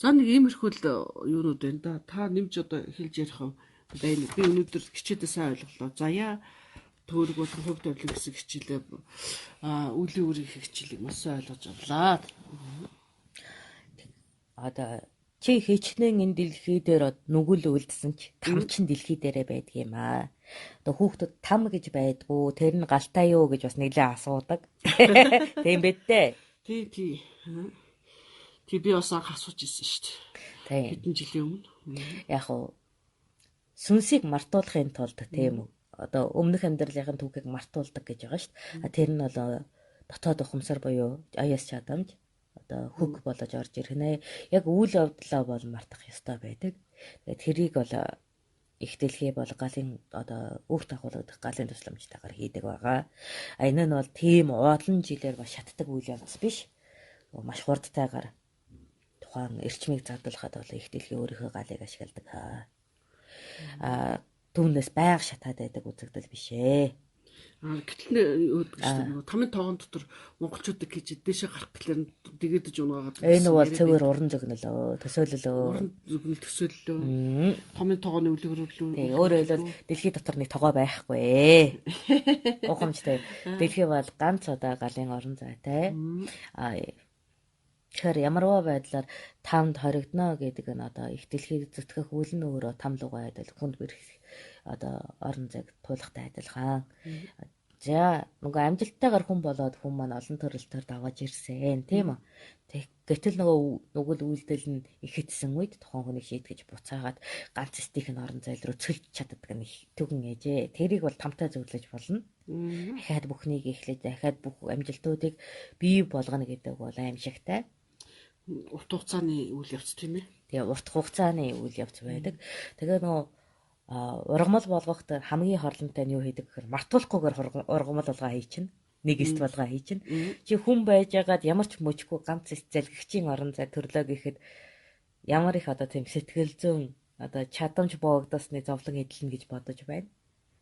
За нэг иймэрхүү юунууд байна да. Та нэмж одоо хэлж ярих юм. Би өнөөдөр хичээдээ сайн ойлголоо. Заяа төөрөг болон хувь тавилан гэсэн хичээлээ үлийн үрийн хичээлийг маш сайн ойлгож авлаа. Одоо чи хичнээн энэ дэлхий дээр нүгэл үлдсэн ч там чин дэлхий дээрээ байдаг юм аа. Одоо хүүхдүүд там гэж байдгүй, тэр нь галтай юу гэж бас нэлээ асуудаг. Тийм байд дээ. Тий. Би бас анх асууж ирсэн шүү дээ. Хэдэн жилийн өмнө. Яг уу сүнсийг мартуулахын тулд тийм үү. Одоо өмнөх амьдралын түүхийг мартуулдаг гэж байгаа шүү дээ. Тэр нь бол дотоод ухамсар буюу аяас чадамж одоо хөг болж орж ирэх нэ. Яг үйл явдлаа бол мартах ёстой байдаг. Тэгээд тэрийг бол их дэлхий бол галын одоо өөх дагуулгадах галын тусламжтайгаар хийдэг байгаа. Энэ нь бол тийм олон жилээр бас шатдаг үйл явдал биш. Маш хурдтайгаар тухайн эрчмийг задлахад бол их дэлхий өөрийнхөө галыг ашигладаг. Түүнээс байг шатаад байдаг үзэгдэл биш ээ. Гэтэл нөгөө тамийн тоогон дотор монголчуудыг хийж дээшээ гарах гэхлээр дэгдэж унаагаад энэ бол цэвэр уран зөгнөлөө төсөөлөлөө. Уран зөгнөл төсөөллөө. Тамийн тоогооны үлгэрүүлүү. Өөрөөр хэлбэл дэлхий дотор нэг тогоо байхгүй. Гохомжтой. Дэлхий бол ганц удаа галын орон зайтай. Тэгэхээр ямарваа байдлаар тамд хоригдно гэдэг нь одоо их дэлхийг зүтгэх үйл нь өөрөө там лугаа адил хүнд бэрх одоо орон зайг туулахтай адилхан. За нөгөө амжилттайгаар хүн болоод хүн маань олон төрөлтөөр даваж ирсэн тийм үү. Гэтэл нөгөө үйлдэл нь ихэдсэн үед тухайн хүнийг шийтгэж буцаагаад ганц стихийн орон зай руу цөлж чаддаг нэг түгэн ээжээ. Тэрийг бол тамтай зөвлөж болно. Дахиад бүхнийг эхлэж дахиад бүх амжилтуудыг бий болгоно гэдэг бол аимшигтай. Урт хугацааны үйл явц тийм ээ. Тэгээ урт хугацааны үйл явц байдаг. Тэгээ нөгөө ургамал болгоход хамгийн хорлонтой нь юу хийдэг гэхээр мартуулахгүйгээр ургамал болгоо хийчихнэ. Нэг эст болгоо хийчихнэ. Чи хүн байж байгаад ямар ч мөчгүй ганц эст залгигчийн орон зай төрлөө гэхэд ямар их одоо тийм сэтгэл зүйн одоо чадамж боогдосны зовлон эдлэн гэж бодож байна.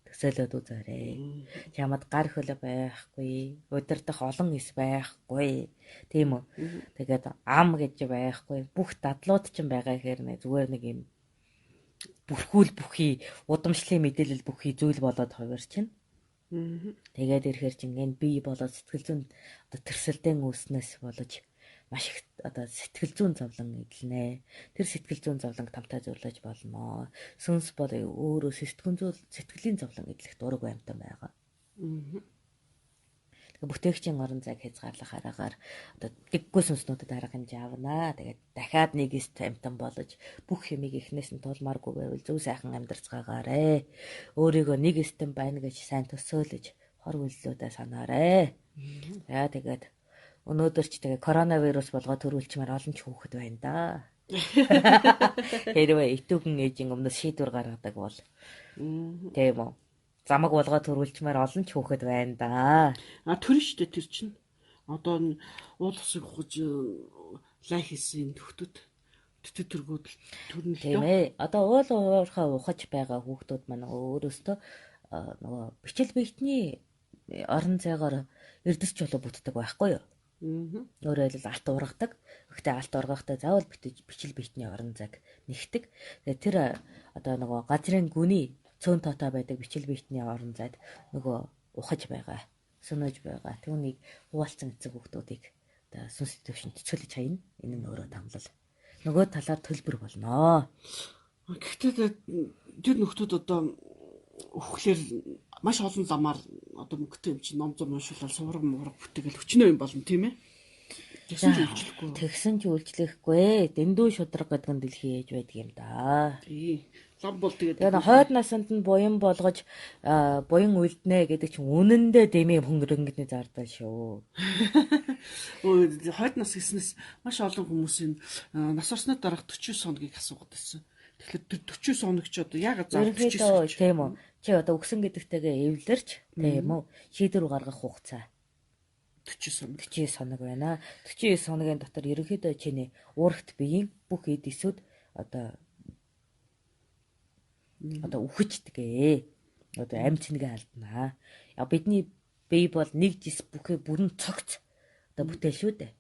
Төсөөлөд үзээрэй. Чамд гар хөлөө байхгүй, удирдах олон эс байхгүй. Тийм үү? Тэгээд ам гэж байхгүй. Бүх дадлууд ч байгаа гэхээр зүгээр нэг юм бүрхүүл бүхий удамшлын мэдээлэл бүхий зүйл болоод хувирчин. Тэгээд ирэхээр чинь энэ бие болоод сэтгэл зүйн одоо тэрсэлдэн үүснээс болж маш их одоо сэтгэл зүйн зовлон эдлэнэ. Тэр сэтгэл зүйн зовлонг тамтай зөвлөж болно. Сүнс бол өөрөө сэтгэлийн зовлон эдлэх дург амьтан байгаа. Бүтээгчийн орон зайг хязгаарлах аргаар одоо дэггүй сүнснүүдэд арга хэмжээ авнаа. Тэгээд дахиад нэг эст амьтан болж бүх юмыг эхнээс нь тулмааргүй байвал зөв сайхан амьдарцгаагаарэ. Өөрийгөө нэг эстэн байна гэж сайн төсөөлөж хор үйллүүдээ санаарэ. Яа тэгээд өнөөдөр ч тэгээ коронавирус болгоо төрүүлчмээр олон ч хүүхэд байна да. Хэрвээ итүүхэн ээжийн өмнөөс шийдвэр гаргадаг бол тийм үү. Замаг болгоо төрүүлчмээр олон ч хүүхэд байна да. Төрн штэ тэр чинь. Одоо уул усыг ухаж лай хийсэн төгтөд төргүүд төрн л дөө. Тийм ээ. Одоо уул уурхаа ухаж байгаа хүүхдүүд маань өөрөөсөө нөгөө бичил биетний орон зайгаар эрдэсч болоо бүтдэг байхгүй юу? Өөрөөр хэлбэл алт ургадаг. Гэхдээ алт ургахтаа заавал бичил биетний орон зайг нэгтэг. Тэгээ тэр одоо нөгөө газрын гүний цөөн тоотой байдаг бичил биетний орон зайд нөгөө ухаж байгаа, сөнөж байгаа. Түүнийг хуваалцсан эцэг хүүхдүүдийг одоо сүнс төвшөнд цэцгэлж хайна. Энэ нь өөрөө тамлал. Нөгөө талаар төлбөр болно. Гэхдээ тэр нөхдүүд одоо өхлөөр маш олон ламаар одоо мөнгөтэй юм чинь ном зам уншуулаад сувраг мураг бүтээгэл хүчнээ юм болно тийм ээ. Тэгсэн ч үйлчлэхгүй. Дэндүү шудраг гэдэг нь дэлхий ээж байдаг юм да. Тий. Лам бол тэгээд хойд насанд нь буян болгож буян үлднэ гэдэг чинь үнэндээ дэмий хөнгөрөнгөний зардал шүү. Хойд нас гэснээс маш олон хүмүүсийн нас орсны дараах 49 хоногийг асуугаад байсан. Тэгэхээр тэр 49 хоног ч одоо яг заавал 49 тийм үү. Чи одоо өгсөн гэдэгтэйгээ эвлэрч тийм үү. Шийдвэр гаргах хугацаа 49 хоног байна. 49 хоногийн дотор ерөнхийдөө чиний уурхт биеийн бүх эд эсүүд одоо үхчихдэгэ. Одоо амь цэнгээ алднаа. Бидний бие бол нэг жис бүхий бүрэн цогц одоо бүтээл шүү дээ.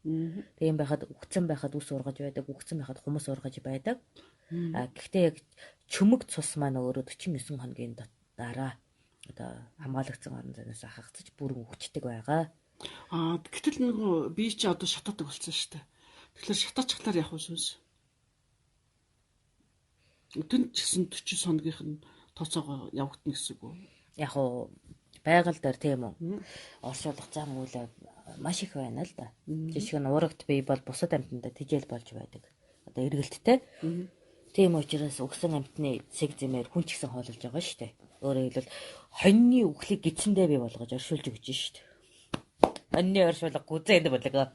Тийм байхад үхсэн байхад ус ургаж байдаг, үхсэн байхад хумс ургаж байдаг. Гэхдээ яг чөмөг цус маань өөрөө 49 хоногийн дараа одоо хамгаалагдсан орон зайнаас хагацж бүрэн үхчихдэг байгаа. Гэтэл нөгөө бие чи одоо шатаадаг болсон шүү дээ. Тэгэхээр шатаачихлаар явах уу сүнс? Тэн ч гэсэн 40 хоногийнх нь тооцоогоо явагдана гэсэн үг үү? Яг уу байгаль дээр тийм үү. Оршуулах зам үйл маш их байна л да. Жишээ нь уурагт бие бол бусад амьтандаа тижэл болж байдаг. Одоо эргэлттэй. Тийм учраас өгсөн амьтны сэг зэмээр хүн ч гэсэн хоололж байгаа шүү дээ. Өөрөөр хэлбэл хоньны үхлийг гидсэндээ бий болгож оршуулж өгч шүү дээ. Хоньны оршуулга гүзээнд болго.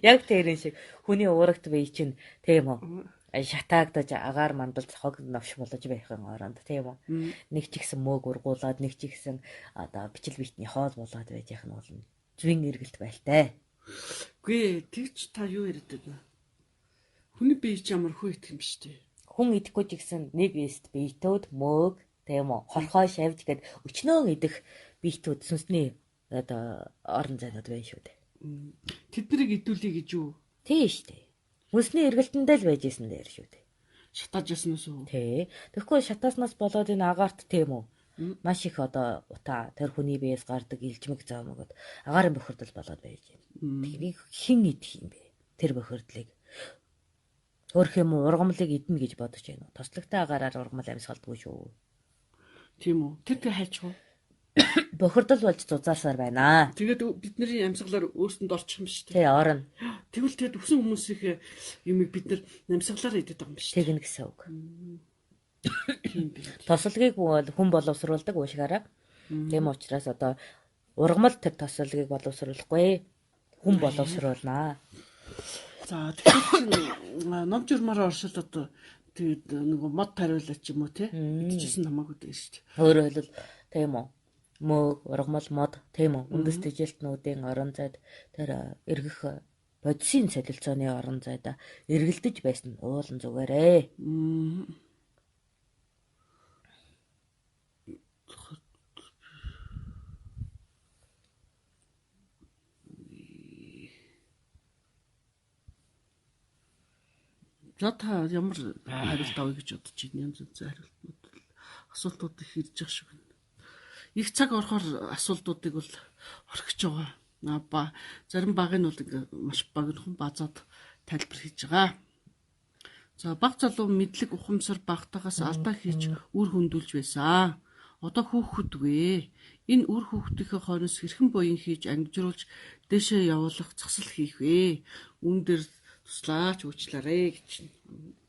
Яг тэрэн шиг хүний уурагт бие чинь тийм үү. Шатаагдаж агаар мандалж хог навш болж байхын оронд тийм үү. Нэг ч ихсэн мөөг ургуулад нэг ч ихсэн одоо бичил биетний хоол болоод байж яах нь болно. Зүвийн эргэлт байлтай. Үгүй тэгч та юу яриад байна? Хүний бие ч ямар хөө идэх юм биш үү? Хүн идэхгүй ч гэсэн нэг эст биетүүд мөөг Тийм үү? Хорхоо шавж гээд өчнөө идэх биетүүд сүнсний одоо орон зайнууд байна шүү дээ. Тэднийг идүүлээ гэж юу? Тийш дээ. Хүнсний эргэлтэндээ л байж исэн дээр шүү дээ. Шатааж яснаас уу? Тий. Тэгэхгүй шатааснаас болоод энэ агаарт тийм үү? Маш их одоо утаа тэр хүний биеэс гардаг илжмэг зоомогод агаарын бохирдол болоод байж байна. Тэрийг хэн идэх юм бэ? Тэр бохирдлыг. Өөрөх юм уу ургамлыг идэнэ гэж бодож байна уу? Тослогтой агаараар ургамал амьсгалдаггүй шүү. Тийм үү? Тэр хайчгүй. Бохирдол болж зузаасаар байна. Тэгээд бидний амьсгалаар өөрсөнд орчих юм шүү дээ. Тий, орно. Тэгвэл тэгэд өсөн хүмүүсийн юмыг бид нар амьсгалаар идэх байгаа юм шүү дээ. Тэгнэ гэсэн үг. Тийм би. Тослогийг хүн боловсруулдаг уушгаараа. Тийм учраас одоо ургамал тэр тослогийг боловсруулахгүй. Хүн боловсруулнаа. За тэгэхээр ном журмаараа оршил одоо тэгээд нөгөө мод тариулаа ч юм уу те идчихсэн намаагүй дээ шүү дээ. Өөрөөр хэлбэл тийм үү? Мөг, ургамал, мод тийм үү? Үндэс тэжээлтнүүдийн орон зайд тэр эргэх бодисын солилцооны орон зайд эргэлдэж байсан уулан зүгээрээ. За та ямар хариулт авъя гэж бодож байна? Янз янзын хариултнууд асуултууд их ирж байгаа шиг байна. Их цаг орохоор асуултуудыг бол орхиж байгаа. Зарим багын бол маш богинохон базаад тайлбар хийж байгаа. За баг залуу мэдлэг ухамсар багтаагаас алдаа хийж үр хөндүүлж байсан. Одоо хүүхдвэ. Энэ үр хүүхдийнхээ хойноос хэрхэн буян хийж ангижруулж дээшээ явуулах засал хийх вэ? Үүн дээр туслаач уучлаарэ гэж.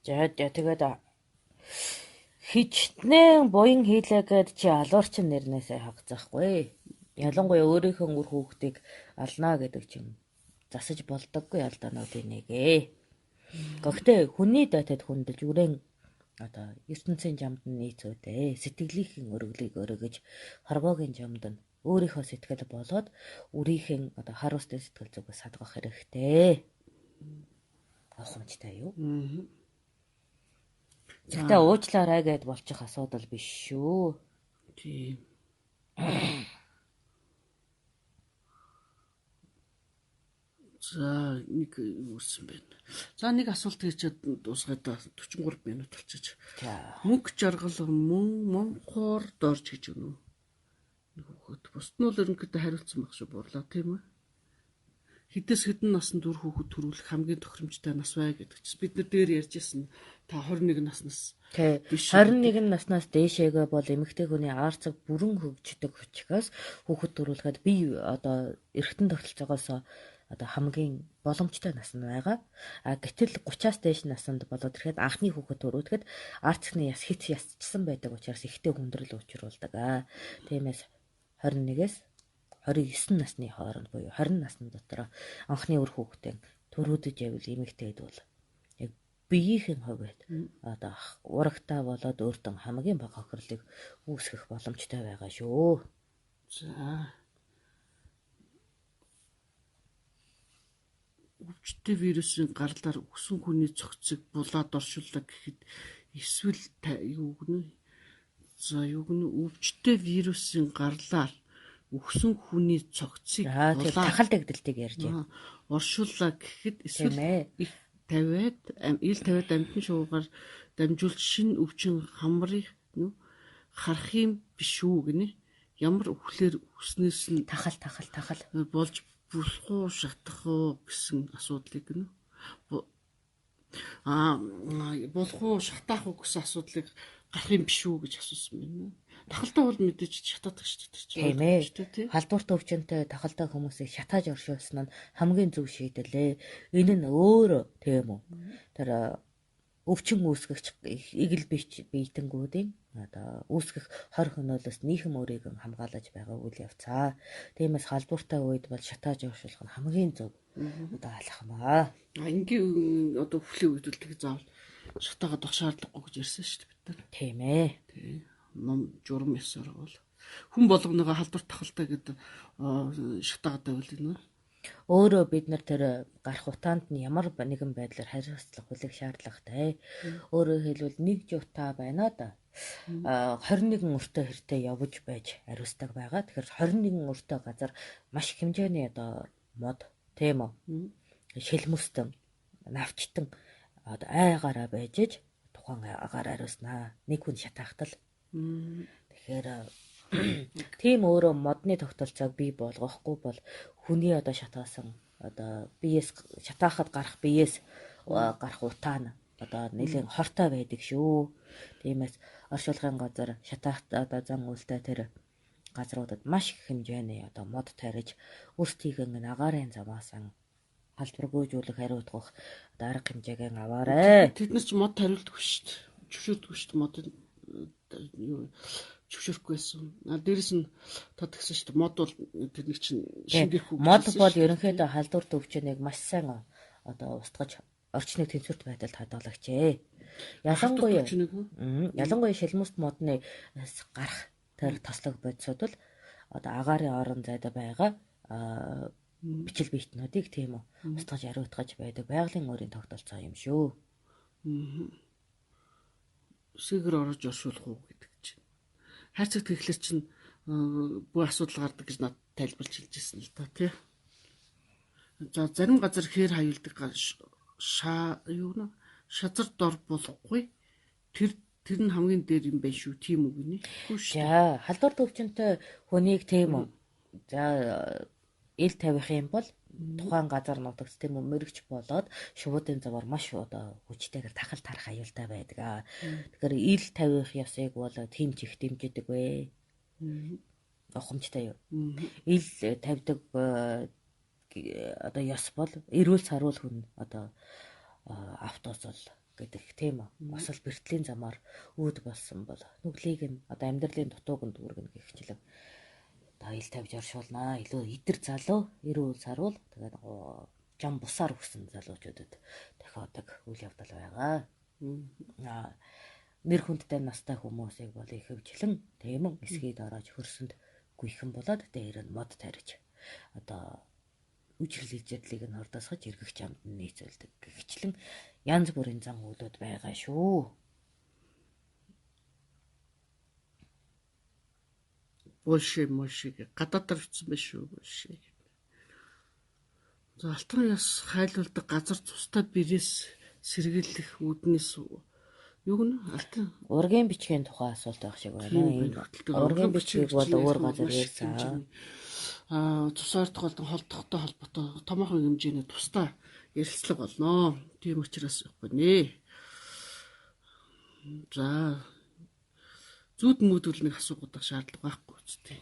За тэгээд хичнээн буян хийлээ гэд чи алуурчин нэрнээсээ хагцахгүй. Ялангуяа өөрийнхөө үр хүүхдийг алнаа гэдэг чинь засаж болдоггүй алдаануудын нэг ээ. Гэхдээ хүний дайтад хүндэлж үрэн одоо ертөнцийн жамд нь нийцүүдээ сэтгэлийнхэн өргөлийг өргөж хорвоогийн жамд нь өөрийнхөө сэтгэл болоод үрийнхэн одоо хар устай сэтгэл зүгээс садгах хэрэгтэй. Ахмадтай юу? Гэхдээ уучлаарай гэд болчих асуудал биш шүү. Тийм. За нэг үүсэн байна. За нэг асуулт хийчихэд дуусгаад 43 минут болчих. Мөнгө жаргал монхоор дорж гэж өгнө. Нэг хүүхэд. Бусд нь л ерөнхийдөө хариулсан байх шүү бурлаа тийм үү? Хэдээс хэдэн наснд үр хүүхэд төрүүлэх хамгийн тохиромжтой нас вэ гэдэг чинь бид нар дээр ярьжсэн. Та 21 наснаас биш 21 наснаас дээшээгээ бол эмэгтэй хүний аарцаг бүрэн хөгждөг учраас хүүхэд төрүүлэхэд би одоо эргэтэн тогтолцоогоос одоо хамгийн боломжтой нас нь байгаа. Гэтэл 30-аас дээш наснд болоод ирэхэд анхны хүүхэд төрүүлэхэд аарцагны яс хит ясчсан байдаг учраас ихтэй хүндрэл учруулдаг. Тиймээс 21-ээс 29 насны хооронд буюу 20 насны дотор анхны үр хүүхдээ төрүүлж байвал эмэгтэйд бол яг биеийн хувьд одоо урагтаа болоод өөртөө хамгийн бага хохирлыг үүсгэх боломжтой байгаа шүү. За. Өвчтөе вирусын гарлаар өсөн хүний цогцыг булаад оршууллаа гэхэд эсвэл юу гэнэ? За юу гэнэ? Өвчтөе вирусын гарлаар өгсөн хүний цогцыг тахал дэгдэлтийг ярьж байна. Оршууллаа гэхэд эсвэл ил тавиад амтны шуугаар дамжуулж шинэ өвчин хамрыг харах юм биш үү гинэ. Ямар өвхлөөр өснөөс нь тахал болж болох уу шатах уу гэсэн асуудлыг гинэ. Болох уу шатаах уу гэсэн асуудлыг гарах юм биш үү гэж асуусан байна. Тахалтай бол мэдээж шатаадаг шүү дээ. Тийм ээ. Халдвартай өвчнөд тахалтай хүмүүсийг шатааж оршуулсан нь хамгийн зөв шийдэл ээ. Энэ нь өөр тийм үү. Тэр өвчин үүсгэгч игэл биетэнгүүдийн одоо үүсгэх хор хөнөөлөөс нийхэм өөрийг хамгаалаж байгаа үйл явцаа. Тиймээс халдвартай үед бол шатааж оршуулах нь хамгийн зөв одоо алхамаа. Ингийн одоо өвхлийн үед л тэг заавал шатаагаад байх шаардлагагүй гэж ярьсан шүү дээ бид нар. Тийм ээ. Тийм. Ном журам ёсоор бол хүн болгоныгоо халдвар тахалтай гэдэг шатаагаад байвал энэ өөрөө бид нар тэр гарах утаанд нь ямар нэгэн байдлаар хариуцлага хүлээх шаардлагатай. Өөрөөр хэлбэл нэг жуутаа байна да. 21 өртөө хэртээ явж байж ариусдаг байгаа. Тэгэхээр 21 өртөө газар маш их хэмжээний одоо мод тийм үү? Шилмүстэн, навчтан одоо айгаараа байж иж тухайн агаар ариуснаа. Нэг хүн шатаахтал. Тэгэхээр тийм өөрөө модны тогтолцоог бий болгохгүй бол хүний одоо шатаасан одоо биеэс шатаахад гарах биеэс гарах утаа нь одоо нэлийн хортой байдаг шүү. Тиймээс оршуулгын газар шатаахт одоо зан үйлдэл тэр газруудад маш их хэмжээний одоо мод тариж өөрсдийгөө агаарын замаасан халдваргүйжүүлэх хариуцах одоо арга хэмжээгээ аваарэ. Тэд нар ч мод тариулдаг шүү дээ. Зөвшөөрдөг шүү дээ мод зөвшөөрөхгүйсэн. Дээрэс нь та тэгсэн шүү дээ мод бол тэдний чинь шингээхгүй. Мод бол ерөнхийдөө халдвар төвчнийг маш сайн одоо устгаж орчныг тэнцвэрт байдалд хадгалагчээ. Ялангуяа шилмүст модны гарах тэр таслаг бодисод бол одоо агаарын орон зайд байгаа бичил биетнүүдийг тийм үү устгаж ариутгаж байдаг байгалийн өөрийн тогтолцоо юм шүү. Сэгэр орож оршуулах уу гэдэг чинь. Хайрцагт тэгэхээр чинь бүх асуудал гардаг гэж надад тайлбарлаж хэлж ирсэн л та тий. За зарим газар хээр хаюулдаг шазар дор болохгүй тэр нь хамгийн дээр юм байна шүү тийм үг нэ. За халдвар төвчөнтэй хүнийг тийм үү. За ил тавих юм бол тухайн газар нутагт тийм үү мөрөгч болоод шувуудын завар маш одоо хүчтэйгээр тахал тарах аюултай байдаг. Тэгэхээр ил тавих ёсыг бол тийм ч их дэмждэг вэ. Ухамжтай юу. Ил тавьдаг одоо ёс бол эрүүл саруул хүн одоо автозол гэдэг тийм үү. Осол бэртлийн замаар үүд болсон бол нүглийг нь одоо амьдралын дутууг нь дүүргэнэ гихчлэн ил тавьж оршуулнаа. Илүү идэр залуу эрүүл саруул тэгээд жам бусаар өгсөн залуучуудад тохиодог үйл явдал байгаа. Нэр хүндтэй настай хүмүүсийг бол ихэвчлэн тийм үү эсгээд ороод хөрсөнд гүйхэн болоод дээр нь мод тариж одоо үжиглэл ижлэлийг нь ордосгож эргэх чамд нийцүүлдэг. Гэвчлэн янз бүрийн зан үйлүүд байгаа шүү. Мошиг гадаадаар бичсэн байх шүү мошиг. За алтан яс хайлуулдаг газар цустай бэрээс сэргийлэх үүднээс юу гэнэ алтан ургийн бичгийн тухай асуулт байх шиг байна. Ургийн бичгийг бол өөр газар ярьсан. Цусаар тохиолдсон холдохтой холбоотой томоохон хэмжээний тустай ярилцлага болно. Тийм учраас явахгүй нэ. За зүуд мүүдүүлнийг асуугадах шаардлага байхгүй үстэй.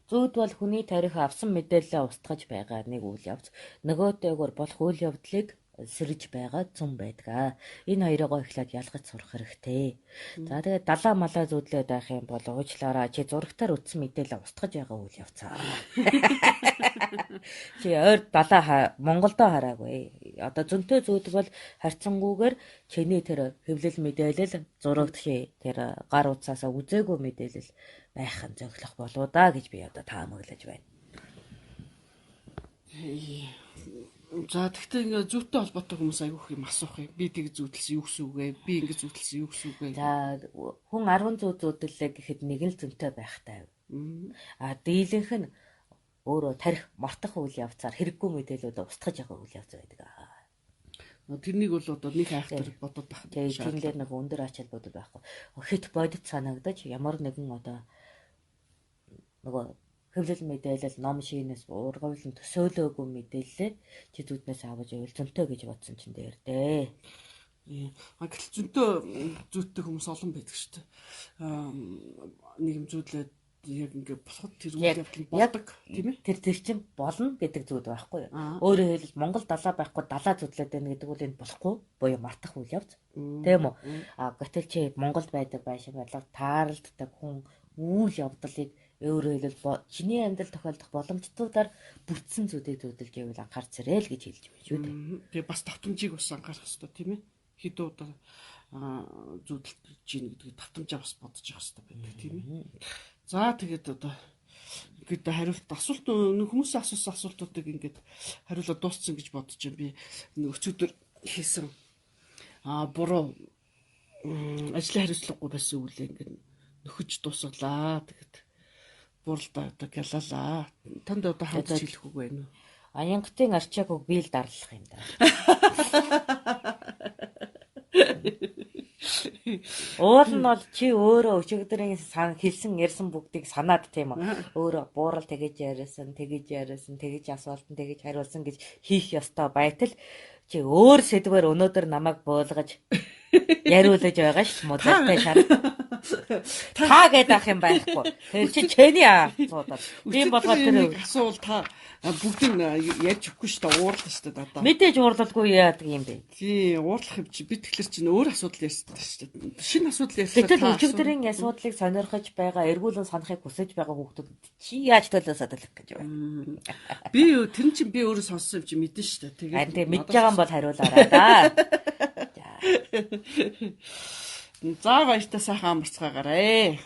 Зүуд бол хүний тарих авсан мэдээлэлээ устгаж байгаа нэг үйл явц. Нөгөөтэйгөр болох үйл явдлыг сэрж байгаа зам байдаг. Энэ хоёроо эхлээд ялгаж сурах хэрэгтэй. За тэгээд далаа малаа зүудлээд байх юм бол уучлаарай чи зурагтаар үтсэн мэдээлэл устгаж байгаа үйл явцаа. Чи ойр далаа Монголдо хараагүй. Одоо зөнтөө зүуд бол харьцангуйгээр чиний тэр хэвлэл мэдээлэл зурагт чи тэр гар утсаасаа үзээгүй мэдээлэл байх нь зөвлөх болоо да гэж би одоо таамаглаж байна. За тэгтээ ингээ зүйтэй холбоотой хүмүүс айгүйх юм асуух юм. Би тийг зүйтлсэн юу гэсэн үг вэ? Би ингээ зүйтлсэн юу гэсэн үг вэ? За хүн 10 зүй зүйдлээ гэхэд нэг л зөнтэй байхтай. Дийлэнх нь өөрөө тарих мартах үйл явцаар хэрэггүй мэдээлэлүүд устгаж байгаа үйл явц байдаг. Тэрнийг бол одоо нэг хайхтар бодоод байх. Тийм дээр нэг өндөр ач холбогдол байхгүй. Хит бодит санагдаж ямар нэгэн одоо нөгөө хэвлэл мэдээлэл ном шинээс ургавлан төсөөлөөгүй мэдээлэлээ чи зүуднээс аваж ивэл зөнтэй гэж бодсон чинь дээр дээ. Гэтэл зөнтэй зүйтэй хүмүүс олон байдаг шүү дээ. Нэг юм зүйдлээд яг ингээ болоход тэр үйл явдал болдог тийм ээ. Тэр чинь болно гэдэг зүйл байхгүй юу? Өөрөөр хэлбэл Монгол далаа байхгүй далаа зүтлээд байна гэдэг үл энэ болохгүй буюу мартах үйл явц. Тийм үү? Гэтэл чи Монголд байдаг байшин бодлого тааралддаг хүн үйл явдлыг өөрөөр хэлбэл чиний амьдрал тохиолдох боломжтуудаар бүтсэн зүйлийг зөвлөж байвал анхаарч зэрэг гэж хэлж байна шүү дээ. Тэгээ бас давтамжийг бас анхаарах хэрэгтэй тийм ээ. Хэд удаа зөвлөж чинь гэдгийг давтамжаа бас бодож явах хэрэгтэй байдаг тийм ээ. За тэгээд одоо ингээд хариулт асуулт хүмүүсийн асуусан асуултуудыг ингээд хариулаад дууссан гэж бодож байна. Би өчигдөр хийсэн буруу ажлын хариуцлагагүй байсан үлээ ингээд нөхөж дуусгалаа. Тэгэд бууралдаа одоо гялалаа. Танд одоо хандж хэлэх үг байна уу? Аянгатын арчааг би л дарлах юм да. Уул нь бол чи өөрөө өчигдрийн хэлсэн ярьсан бүгдийг санаад тийм үү. Өөрөө буурал тэгэж яриасан, тэгэж асуултан тэгэж хариулсан гэж хийх ёстой байтал чи өөр сэдвээр өнөөдөр намайг буулгаж яриулж байгаа шүү модалтай шар. Та гэдэг ах юм байхгүй. Тэр чи чэний асуудал. Тийм болгоод тэр асуул та бүгдийг ярьж өгөхгүй шүү дээ. Уурлаа шүү дээ одоо. Мэдээж уурлалгүй яадаг юм бэ? Тий, уурлах юм чи би тэгэхээр чинь өөр асуудал ярьсан шүү дээ. Шинэ асуудал ярьсан. Гэтэл өчигдрийн асуудлыг сонирхож байгаа, эргүүлэн санахыг хүсэж байгаа хүүхдүүд чи яаж төлөөсөө төлөх гэж байна? Би тэр чинь би өөрөө сонссон юм чи мэдэн шүү дээ. Тэгээд харин тэг мэдж байгаа юм бол хариулаарай да. За баяртай сайхан амарцгаагаарэ.